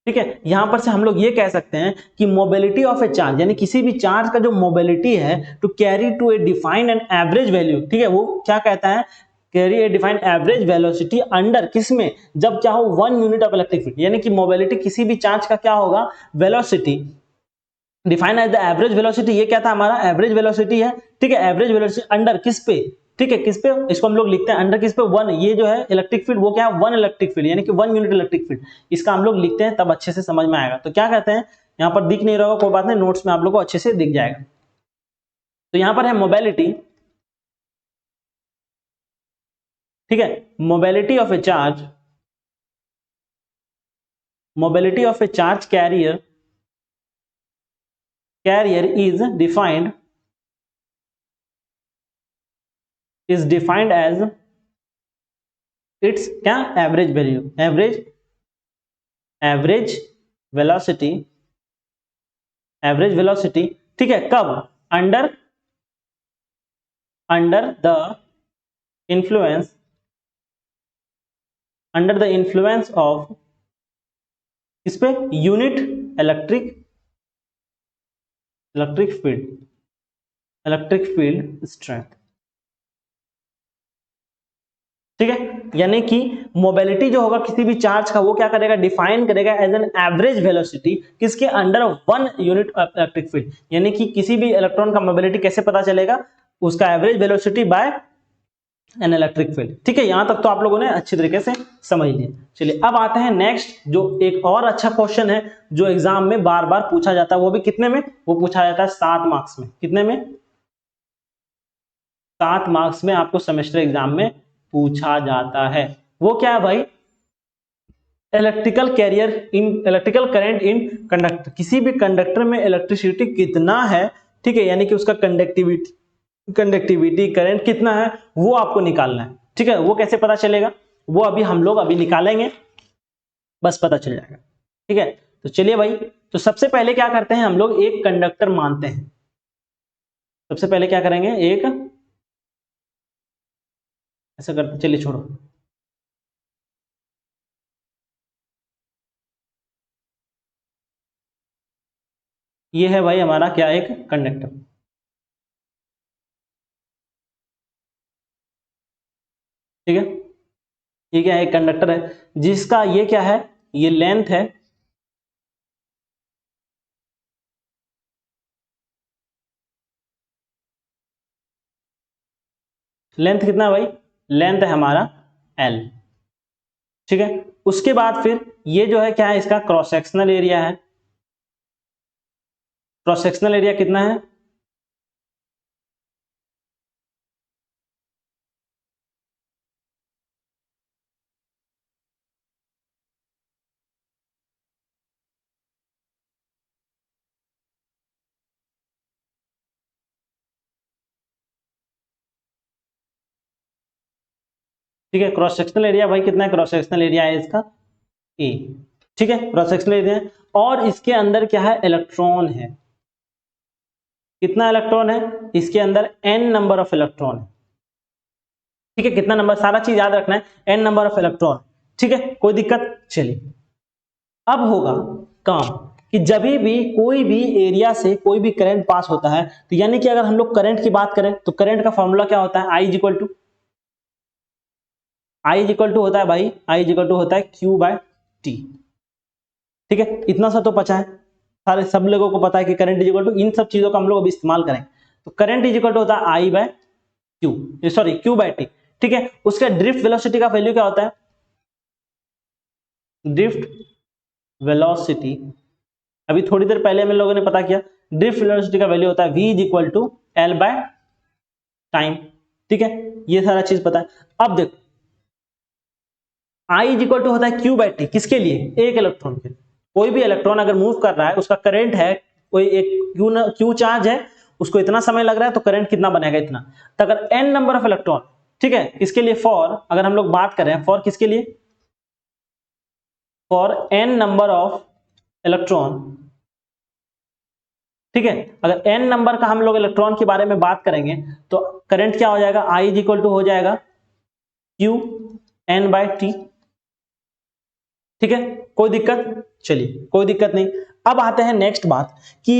ठीक है। यहां पर से हम लोग ये कह सकते हैं कि मोबिलिटी ऑफ ए चार्ज, यानी किसी भी चार्ज का जो मोबिलिटी है to carry to a defined and average value, ठीक है, वो क्या कहता है, carry a defined average velocity under किसमें, जब क्या हो 1 यूनिट ऑफ इलेक्ट्रिक फील्ड, यानी कि मोबिलिटी किसी भी चार्ज का क्या होगा, velocity define as the average velocity, ये क्या था हमारा एवरेज वेलोसिटी है, ठीक है। एवरेज वेलोसिटी अंडर किस पे, ठीक है, किस पे, इसको हम लोग लिखते हैं अंडर किस पे, 1, ये जो है इलेक्ट्रिक फील्ड वो क्या है 1 इलेक्ट्रिक फील्ड, यानी कि 1 यूनिट इलेक्ट्रिक फील्ड, इसका हम लोग लिखते हैं तब अच्छे से समझ में आएगा। तो क्या कहते हैं, यहाँ पर दिख नहीं रहा होगा कोई बात नहीं, नोट्स में आप लोग को अच्छे से दिख जाएगा। तो यहाँ पर है मोबिलिटी, ठीक है, mobility of a charge, mobility of a charge carrier, carrier is defined as its क्या average value, average velocity, average velocity, ठीक है, कब, under the influence, under the influence of इस पे यूनिट इलेक्ट्रिक फील्ड स्ट्रेंथ, ठीक है। यानी कि मोबिलिटी जो होगा किसी भी चार्ज का वो क्या करेगा, डिफाइन करेगा एज एन एवरेज वेलोसिटी किसके under 1 unit of electric field, यानी कि किसी भी इलेक्ट्रॉन का मोबिलिटी कैसे पता चलेगा, उसका average velocity bye an electric field, ठीक है। यहां तक तो आप लोगों ने अच्छी तरीके से समझ लिया। चलिए अब आते हैं नेक्स्ट, जो एक और अच्छा क्वेश्चन है जो एग्जाम में बार बार पूछा जाता है, वो भी कितने में, वो पूछा जाता है 7 मार्क्स में, कितने में, 7 मार्क्स में आपको सेमेस्टर एग्जाम में पूछा जाता है। वो क्या है भाई, इलेक्ट्रिकल करंट इन कंडक्टर, किसी भी कंडक्टर में इलेक्ट्रिसिटी कितना है, ठीक है, यानी कि उसका कंडक्टिविटी करंट कितना है वो आपको निकालना है, ठीक है। वो कैसे पता चलेगा, वो अभी हम लोग अभी निकालेंगे, बस पता चल जाएगा, ठीक है। तो चलिए भाई, तो सबसे पहले क्या करते हैं हम लोग, एक कंडक्टर मानते हैं, सबसे पहले क्या करेंगे, एक ऐसा करते, चलिए छोड़ो, ये है भाई हमारा क्या, एक कंडक्टर, ठीक है। ये क्या है, एक कंडक्टर है जिसका ये क्या है, ये लेंथ है, लेंथ कितना है भाई, लेंथ है हमारा L, ठीक है। उसके बाद फिर ये जो है क्या है, इसका क्रॉस सेक्शनल एरिया है, क्रॉस सेक्शनल एरिया कितना है, ठीक है, क्रॉस सेक्शनल एरिया भाई कितना है, क्रॉस सेक्शनल एरिया है इसका ए, ठीक है, क्रॉस सेक्शनल एरिया है। और इसके अंदर क्या है, इलेक्ट्रॉन है, कितना इलेक्ट्रॉन है इसके अंदर, n नंबर ऑफ इलेक्ट्रॉन है, ठीक है, कितना नंबर, सारा चीज याद रखना है, n नंबर ऑफ इलेक्ट्रॉन, ठीक है, कोई दिक्कत। चलिए अब होगा काम कि जब भी कोई भी एरिया से कोई भी करंट पास होता है, तो यानी कि अगर हम लोग करंट की बात करें तो करंट का फॉर्मूला क्या होता है, I इज इक्वल टू होता है भाई, I इज इक्वल टू होता है Q/T, ठीक है, इतना सा तो पता है, सारे सब लोगों को पता है कि करंट इज इक्वल टू, इन सब चीजों का हम लोग अभी इस्तेमाल करेंगे। तो करंट इज इक्वल टू होता है Q/T, ठीक है। उसका ड्रिफ्ट वेलोसिटी का वैल्यू क्या होता है, ड्रिफ्ट वेलोसिटी, अभी थोड़ी देर पहले हम लोगों ने पता किया, ड्रिफ्ट वेलोसिटी का वैल्यू होता है v is equal to L by time, ठीक है, ये सारा चीज पता है। अब देखो I इज इक्वल टू होता है Q/T, किसके लिए, एक इलेक्ट्रॉन के लिए, कोई भी इलेक्ट्रॉन अगर मूव कर रहा है, उसका करंट है, कोई एक Q चार्ज है, उसको इतना समय लग रहा है, तो करंट कितना बनेगा, इतना। तो अगर n नंबर ऑफ इलेक्ट्रॉन, ठीक है, किसके लिए, फॉर, अगर हम लोग बात करें फॉर किसके लिए, for n number of electron, ठीक है, अगर n नंबर का हम लोग इलेक्ट्रॉन के बारे में बात करेंगे, तो करंट क्या हो जाएगा, I इज इक्वल टू हो जाएगा Q/N/T, ठीक है, कोई दिक्कत, चलिए कोई दिक्कत नहीं। अब आते हैं नेक्स्ट बात कि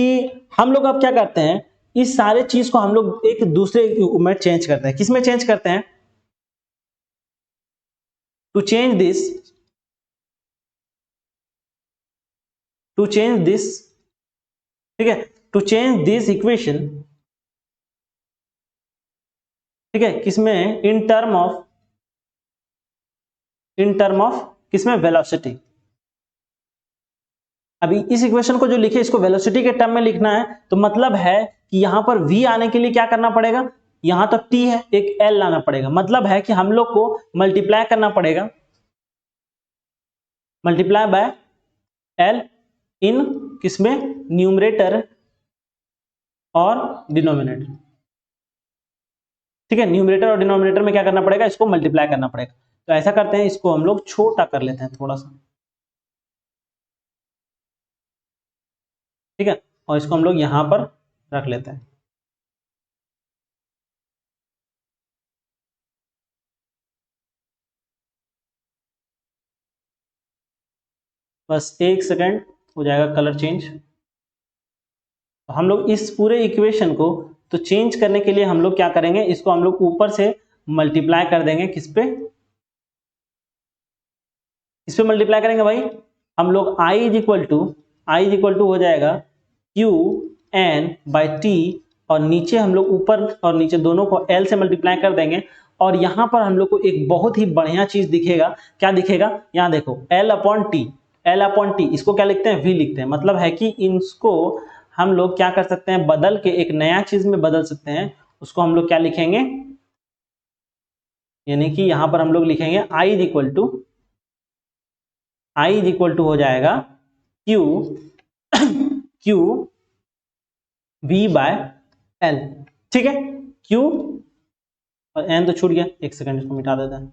हम लोग अब क्या करते हैं, इस सारे चीज को हम लोग एक दूसरे में चेंज करते हैं, किसमें चेंज करते हैं, टू चेंज दिस, ठीक है, टू चेंज दिस इक्वेशन, ठीक है, किसमें, इन टर्म ऑफ किसमें, वेलोसिटी। अभी इस इक्वेशन को जो लिखे, इसको वेलोसिटी के टर्म में लिखना है, तो मतलब है कि यहां पर v आने के लिए क्या करना पड़ेगा, यहां तो t है, एक l लाना पड़ेगा, मतलब है कि हम लोग को मल्टीप्लाई करना पड़ेगा, मल्टीप्लाई बाय l इन किसमें, न्यूमरेटर और डिनोमिनेटर, ठीक है, न्यूमरेटर और डिनोमिनेटर में क्या करना पड़ेगा, इसको मल्टीप्लाई करना पड़ेगा। तो ऐसा करते हैं, इसको हम लोग छोटा कर लेते हैं थोड़ा सा, ठीक है, और इसको हम लोग यहां पर रख लेते हैं। बस एक सेकेंड, हो जाएगा कलर चेंज। तो हम लोग इस पूरे इक्वेशन को तो चेंज करने के लिए हम लोग क्या करेंगे, इसको हम लोग ऊपर से मल्टीप्लाई कर देंगे, किस पे मल्टीप्लाई करेंगे भाई, हम लोग I इज इक्वल टू हो जाएगा Q/N/T, और नीचे हम लोग ऊपर और नीचे दोनों को L से मल्टीप्लाई कर देंगे, और यहां पर हम लोग को एक बहुत ही बढ़िया चीज दिखेगा, क्या दिखेगा, यहां देखो L/T, इसको क्या लिखते हैं, V लिखते हैं, मतलब है कि इसको हम लोग क्या कर सकते हैं, बदल के एक नया चीज में बदल सकते हैं, उसको हम लोग क्या लिखेंगे, यानी कि यहां पर हम लोग लिखेंगे I इज इक्वल टू हो जाएगा Q V/L, ठीक है, Q और N तो छूट गया, एक सेकंड इसको मिटा देता है,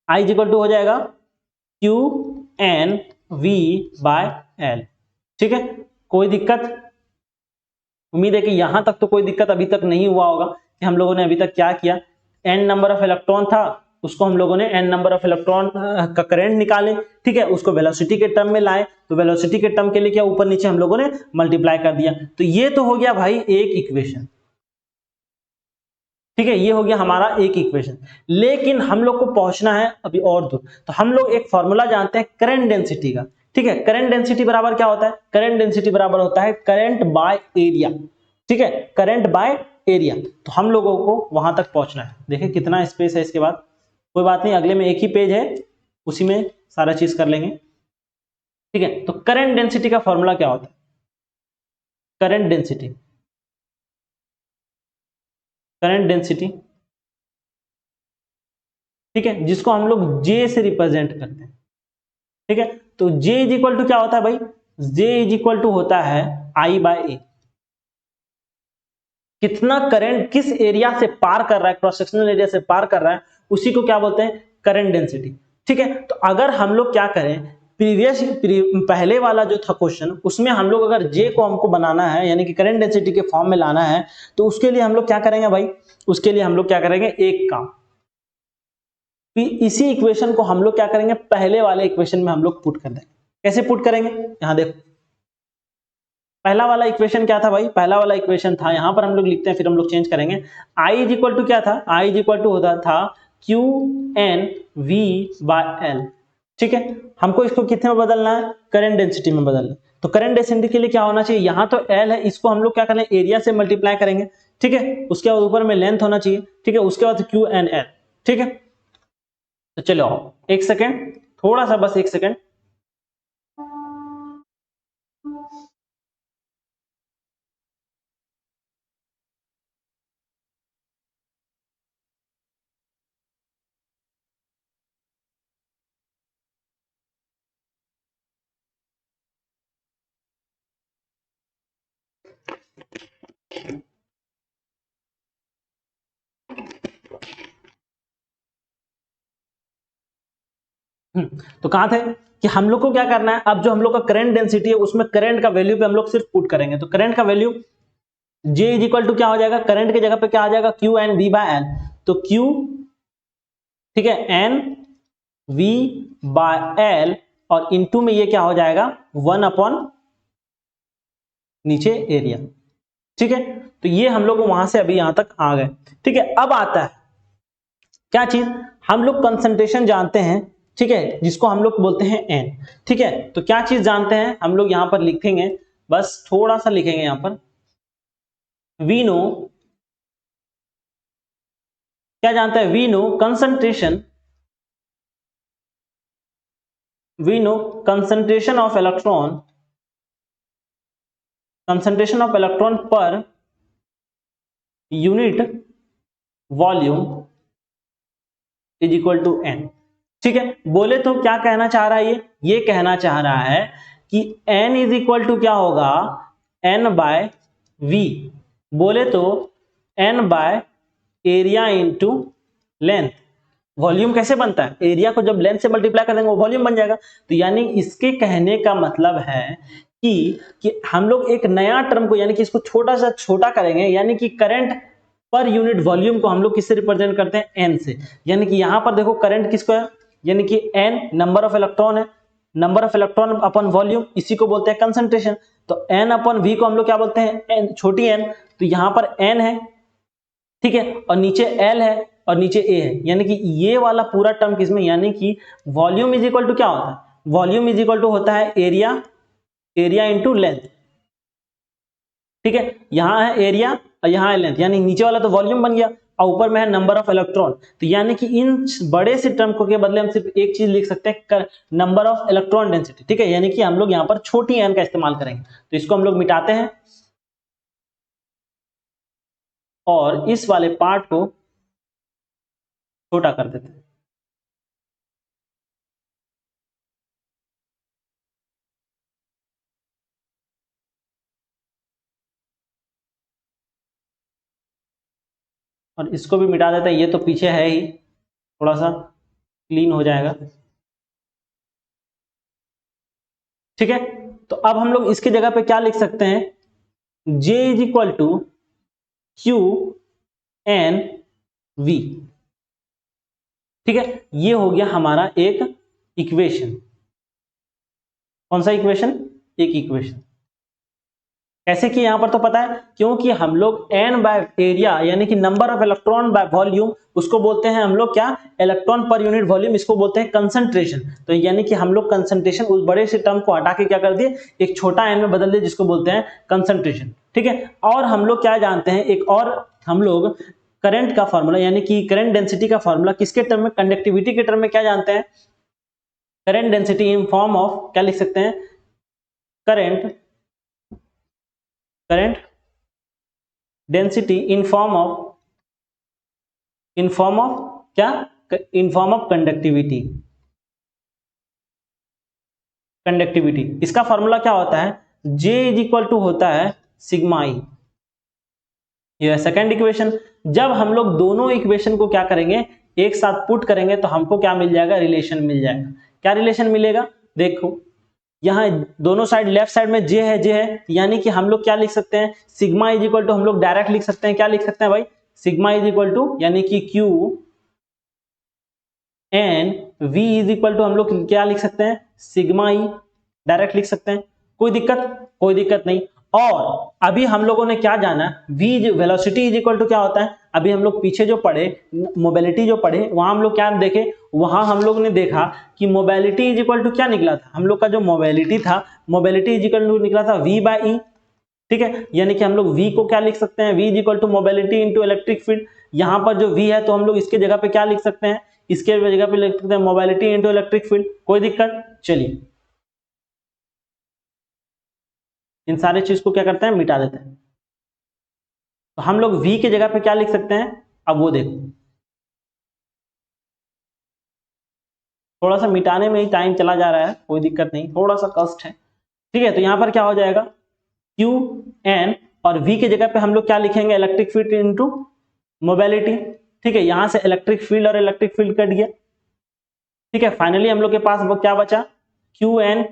I इज इक्वल टू हो जाएगा Q/N/V/L, ठीक है, कोई दिक्कत, उम्मीद है कि यहां तक तो कोई दिक्कत अभी तक नहीं हुआ होगा, कि हम लोगों ने अभी तक क्या किया, n नंबर ऑफ इलेक्ट्रॉन था, उसको हम लोगों ने n नंबर ऑफ इलेक्ट्रॉन का करंट निकाले, ठीक है, उसको वेलोसिटी के टर्म में लाए, तो वेलोसिटी के टर्म के लिए क्या ऊपर नीचे हम लोगों ने मल्टीप्लाई कर दिया। तो ये तो हो गया भाई एक इक्वेशन, ठीक है, ये हो गया हमारा एक इक्वेशन, लेकिन हम लोग को पहुंचना है अभी और दूर। तो हम लोग एक फॉर्मूला जानते हैं करंट डेंसिटी का, ठीक है, करंट डेंसिटी बराबर क्या होता है, करंट डेंसिटी बराबर होता है करंट बाय एरिया, ठीक है, करंट बाय एरिया। तो हम लोगों को वहां तक पहुंचना है, देखिए कितना स्पेस है इसके बाद, कोई बात नहीं, अगले में एक ही पेज है, उसी में सारा चीज कर लेंगे, ठीक है। तो करंट डेंसिटी का फॉर्मूला क्या होता है, करंट डेंसिटी, ठीक है, जिसको हम लोग J से रिप्रेजेंट करते हैं, ठीक है। तो J इज इक्वल टू क्या होता है भाई, J इज इक्वल टू होता है I/A, कितना करंट किस एरिया से पार कर रहा है, क्रॉस सेक्शनल एरिया से पार कर रहा है, उसी को क्या बोलते हैं, करंट डेंसिटी। ठीक है, तो अगर हम लोग क्या करें, पहले वाला जो था क्वेश्चन, उसमें हम लोग अगर जे को हमको बनाना है यानी कि करंट डेंसिटी के फॉर्म में लाना है, तो उसके लिए हम लोग क्या करेंगे भाई, उसके लिए हम लोग क्या करेंगे, एक काम, इसी इक्वेशन को हम लोग क्या करेंगे, पहले वाले इक्वेशन में हम लोग पुट कर देंगे। कैसे पुट करेंगे, यहां देखो, पहला वाला इक्वेशन क्या था भाई, पहला वाला इक्वेशन था, यहां पर हम लोग लिखते हैं, फिर हम लोग चेंज करेंगे। I इज इक्वल टू क्या था, I इज इक्वल टू होता था Q N V by L. ठीक है, हमको इसको कितने में बदलना है, करंट डेंसिटी में बदलना है। तो करंट डेंसिटी के लिए क्या होना चाहिए, यहां तो एल है, इसको हम लोग क्या करें, एरिया से मल्टीप्लाई करेंगे। ठीक है, उसके बाद ऊपर में लेंथ होना चाहिए। ठीक है, उसके बाद क्यू एन एल। ठीक है, तो चलो एक सेकेंड, थोड़ा सा बस एक सेकेंड। तो कहां थे कि हम लोग को क्या करना है, अब जो हम लोग का करंट डेंसिटी है उसमें करंट का वैल्यू पे हम लोग सिर्फ पुट करेंगे। तो करंट का value J is equal to क्या हो जाएगा, करंट की जगह पे क्या आ जाएगा, Q N V by L. तो Q, ठीक है, एन वी बाय एल, और इनटू में ये क्या हो जाएगा, 1 अपॉन नीचे एरिया। ठीक है, तो ये हम लोग वहां से अभी यहां तक आ गए। ठीक है, अब आता है क्या चीज, हम लोग कंसंट्रेशन जानते हैं। ठीक है, जिसको हम लोग बोलते हैं एन। ठीक है, तो क्या चीज जानते हैं हम लोग, यहां पर लिखेंगे, बस थोड़ा सा लिखेंगे यहां पर, वी नो, क्या जानते हैं, we know concentration, we know concentration of electron, concentration of electron per unit volume is equal to N. ठीक है, बोले तो क्या कहना चाह रहा है, ये कहना चाह रहा है कि n इज इक्वल टू क्या होगा, n बाय वी। बोले तो n by area into length. Volume कैसे बनता है, एरिया को जब लेंथ से मल्टीप्लाई कर देंगे वो वॉल्यूम बन जाएगा। तो यानी इसके कहने का मतलब है कि हम लोग एक नया टर्म को, यानी कि इसको छोटा सा छोटा करेंगे, यानी कि करंट पर यूनिट वॉल्यूम को हम लोग किससे रिप्रेजेंट करते हैं, एन से। यानी कि यहां पर देखो करंट किसको है, यानी कि एन नंबर ऑफ इलेक्ट्रॉन है, number of electron upon volume, इसी को बोलते हैं कंसंट्रेशन। तो एन अपन वी को हम लोग क्या बोलते हैं, एन, छोटी एन। तो यहां पर एन है, ठीक है, और नीचे एल है और नीचे ए है, यानी कि ये वाला पूरा टर्म किसमें, यानी कि वॉल्यूम इज इक्वल टू क्या होता है, वॉल्यूम इज इक्वल टू होता है एरिया, एरिया इंटू लेंथ। ठीक है, यहां है एरिया और यहां है लेंथ, यानी नीचे वाला तो वॉल्यूम बन गया और ऊपर में है नंबर ऑफ इलेक्ट्रॉन। तो यानी कि इन बड़े से टर्म को के बदले हम सिर्फ एक चीज लिख सकते हैं, नंबर ऑफ इलेक्ट्रॉन डेंसिटी। ठीक है, यानी कि हम लोग यहां पर छोटी एन का इस्तेमाल करेंगे। तो इसको हम लोग मिटाते हैं और इस वाले पार्ट को छोटा कर देते हैं। और इसको भी मिटा देते हैं, ये तो पीछे है ही, थोड़ा सा क्लीन हो जाएगा। ठीक है, तो अब हम लोग इसके जगह पे क्या लिख सकते हैं, J is equal to Q N V. ठीक है, ये हो गया हमारा एक इक्वेशन। कौन सा इक्वेशन, एक इक्वेशन। कैसे कि यहां पर तो पता है, क्योंकि हम लोग एन बाय एरिया यानी कि number of electron by volume, उसको बोलते हैं हम लोग क्या, इलेक्ट्रॉन पर यूनिट वॉल्यूम, इसको बोलते हैं कंसंट्रेशन। तो यानी कि हम लोग कंसंट्रेशन उस बड़े से टर्म को हटा के क्या कर दिए, एक छोटा एन में बदल दिए, जिसको बोलते हैं कंसंट्रेशन। ठीक है, और हम लोग क्या जानते हैं, एक और हम लोग करंट का फॉर्मूला, यानी कि करंट डेंसिटी का फॉर्मूला किसके टर्म में, कंडक्टिविटी के टर्म में क्या जानते हैं, current density in form of, क्या लिख सकते हैं, current current density in form of, in form of क्या, in form of conductivity. Conductivity इसका फॉर्मूला क्या होता है, J इज इक्वल टू होता है सिग्मा ई। ये सेकंड इक्वेशन। जब हम लोग दोनों इक्वेशन को क्या करेंगे, एक साथ पुट करेंगे तो हमको क्या मिल जाएगा, रिलेशन मिल जाएगा। क्या रिलेशन मिलेगा, देखो यहाँ दोनों साइड, लेफ्ट साइड में जे है, यानी कि हम लोग क्या लिख सकते हैं, सिग्मा इज इक्वल टू, हम लोग डायरेक्ट लिख सकते हैं, क्या लिख सकते हैं भाई, सिग्मा इज इक्वल टू यानी कि Q N V is equal to, हम लोग क्या लिख सकते हैं, सिग्मा ई, डायरेक्ट लिख सकते हैं। कोई दिक्कत नहीं। और अभी हम लोगों ने क्या जाना, v velocity is equal to क्या होता है, अभी हम लोग पीछे जो पढ़े, मोबिलिटी जो पढ़े, वहां हम लोग क्या देखे, वहां हम लोग ने देखा कि मोबिलिटी इज इक्वल टू क्या निकला था, हम लोग का जो मोबिलिटी था, मोबिलिटी इज इक्वल टू निकला था v बाई ई। ठीक है, यानी कि हम लोग v को क्या लिख सकते हैं, v is equal to mobility into electric field. यहां पर जो v है तो हम लोग इसके जगह पे क्या लिख सकते हैं, इसके जगह पे लिख सकते हैं मोबिलिटी इंटू इलेक्ट्रिक फील्ड। कोई दिक्कत, चलिए इन सारे चीज को क्या करते हैं, मिटा देते हैं। तो हम लोग v के जगह पे क्या लिख सकते हैं, अब वो देखो, थोड़ा सा मिटाने में ही टाइम चला जा रहा है, कोई दिक्कत नहीं, थोड़ा सा कष्ट है। ठीक है, तो यहां पर क्या हो जाएगा, क्यू एन, और v के जगह पे हम लोग क्या लिखेंगे, इलेक्ट्रिक फील्ड इंटू मोबिलिटी। ठीक है, यहां से इलेक्ट्रिक फील्ड और इलेक्ट्रिक फील्ड कट गया। ठीक है, फाइनली हम लोग के पास वो क्या बचा, Q N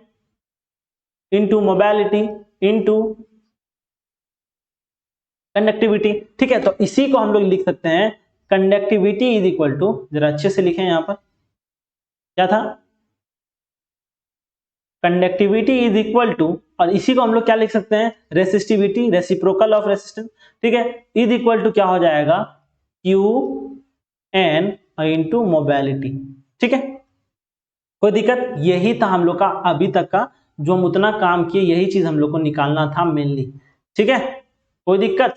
into mobility into conductivity. ठीक है, तो इसी को हम लोग लिख सकते हैं कंडक्टिविटी इज इक्वल टू, जरा अच्छे से लिखें यहां पर, क्या था, कंडक्टिविटी इज इक्वल टू, और इसी को हम लोग क्या लिख सकते हैं, रेसिस्टिविटी, रेसिप्रोकल ऑफ रेसिस्टेंस। ठीक है, इज इक्वल टू क्या हो जाएगा, क्यू एन इंटू मोबिलिटी। ठीक है, कोई दिक्कत, यही था हम लोग का अभी तक का, जो हम उतना काम किए, यही चीज हम लोग को निकालना था मेनली। ठीक है, कोई दिक्कत,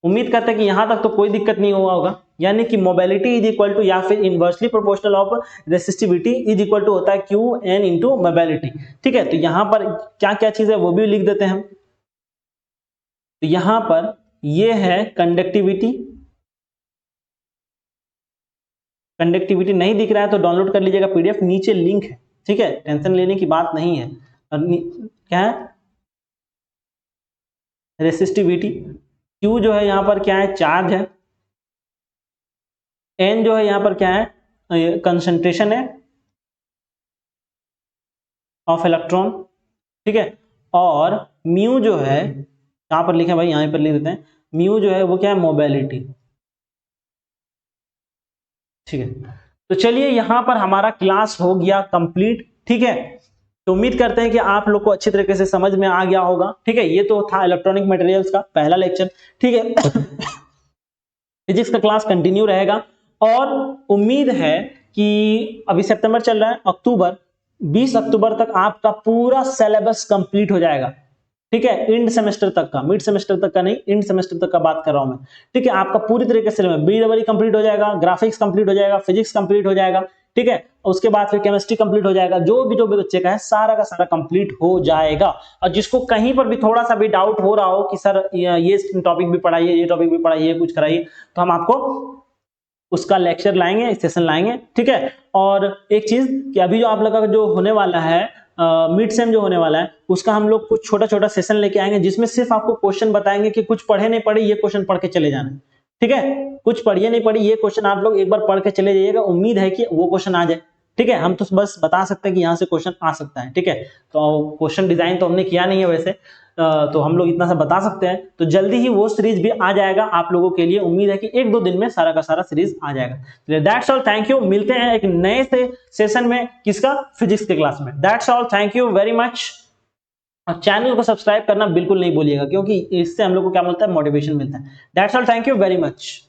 उम्मीद करते हैं कि यहां तक तो कोई दिक्कत नहीं हुआ होगा। यानी कि मोबिलिटी इज इक्वल टू या फिर inversely proportional of resistivity is equal to होता है क्यू एन इंटू मोबिलिटी। ठीक है, तो यहां पर क्या क्या चीज है वो भी लिख देते हैं हम। तो यहां पर ये है कंडक्टिविटी, कंडक्टिविटी नहीं दिख रहा है तो डाउनलोड कर लीजिएगा पीडीएफ, नीचे लिंक है। ठीक है, टेंशन लेने की बात नहीं है। और क्या है, रेसिस्टिविटी, क्यू जो है यहां पर क्या है, चार्ज है, एन जो है यहां पर क्या है, कंसंट्रेशन है ऑफ इलेक्ट्रॉन। ठीक है, और म्यू जो है यहां पर लिखे भाई, यहां पर लिख देते हैं, म्यू जो है वो क्या है, मोबिलिटी। ठीक है, तो चलिए यहां पर हमारा क्लास हो गया कंप्लीट। ठीक है, तो उम्मीद करते हैं कि आप लोग को अच्छी तरीके से समझ में आ गया होगा। ठीक है, ये तो था इलेक्ट्रॉनिक मटेरियल्स का पहला लेक्चर। ठीक है, फिजिक्स का क्लास कंटिन्यू रहेगा, और उम्मीद है कि अभी सितंबर चल रहा है, अक्टूबर, 20 अक्टूबर तक आपका पूरा सिलेबस कंप्लीट हो जाएगा। ठीक है, इंड सेमेस्टर तक का, मिड सेमेस्टर तक का नहीं, इंड सेमेस्टर तक का बात कर रहा हूं मैं। ठीक है, आपका पूरी तरीके से बीडब्ल्यू कंप्लीट हो जाएगा, ग्राफिक्स कंप्लीट हो जाएगा, फिजिक्स कंप्लीट हो जाएगा। ठीक है, उसके बाद फिर केमिस्ट्री कंप्लीट हो जाएगा, जो भी बच्चे का है सारा का सारा कंप्लीट हो जाएगा। और जिसको कहीं पर भी थोड़ा सा भी डाउट हो रहा हो कि सर ये टॉपिक भी पढ़ाइए, ये टॉपिक भी पढ़ाइए, कुछ कराइए, तो हम आपको उसका लेक्चर लाएंगे, सेशन लाएंगे। ठीक है, और एक चीज कि अभी जो आप लोग का जो होने वाला है मिड सेम जो होने वाला है, उसका हम लोग कुछ छोटा छोटा सेशन लेके आएंगे, जिसमें सिर्फ आपको क्वेश्चन बताएंगे कि कुछ पढ़े नहीं पढ़े, ये क्वेश्चन पढ़ के चले जाना। ठीक है, कुछ पढ़िए नहीं पढ़ी, ये क्वेश्चन आप लोग एक बार पढ़ के चले जाइएगा, उम्मीद है कि वो क्वेश्चन आ जाए। ठीक है, हम तो बस बता सकते हैं कि यहाँ से क्वेश्चन आ सकता है। ठीक है, तो क्वेश्चन डिजाइन तो हमने किया नहीं है वैसे, तो हम लोग इतना सा बता सकते हैं। तो जल्दी ही वो सीरीज भी आ जाएगा आप लोगों के लिए, उम्मीद है कि 1-2 दिन में सारा का सारा सीरीज आ जाएगा। चलिए, दैट्स ऑल, थैंक यू, मिलते हैं एक नए से सेशन में, किसका, फिजिक्स के क्लास में। That's all, thank you very much. और चैनल को सब्सक्राइब करना बिल्कुल नहीं भूलिएगा, क्योंकि इससे हम लोग को क्या मिलता है, मोटिवेशन मिलता है। That's all, thank you very much.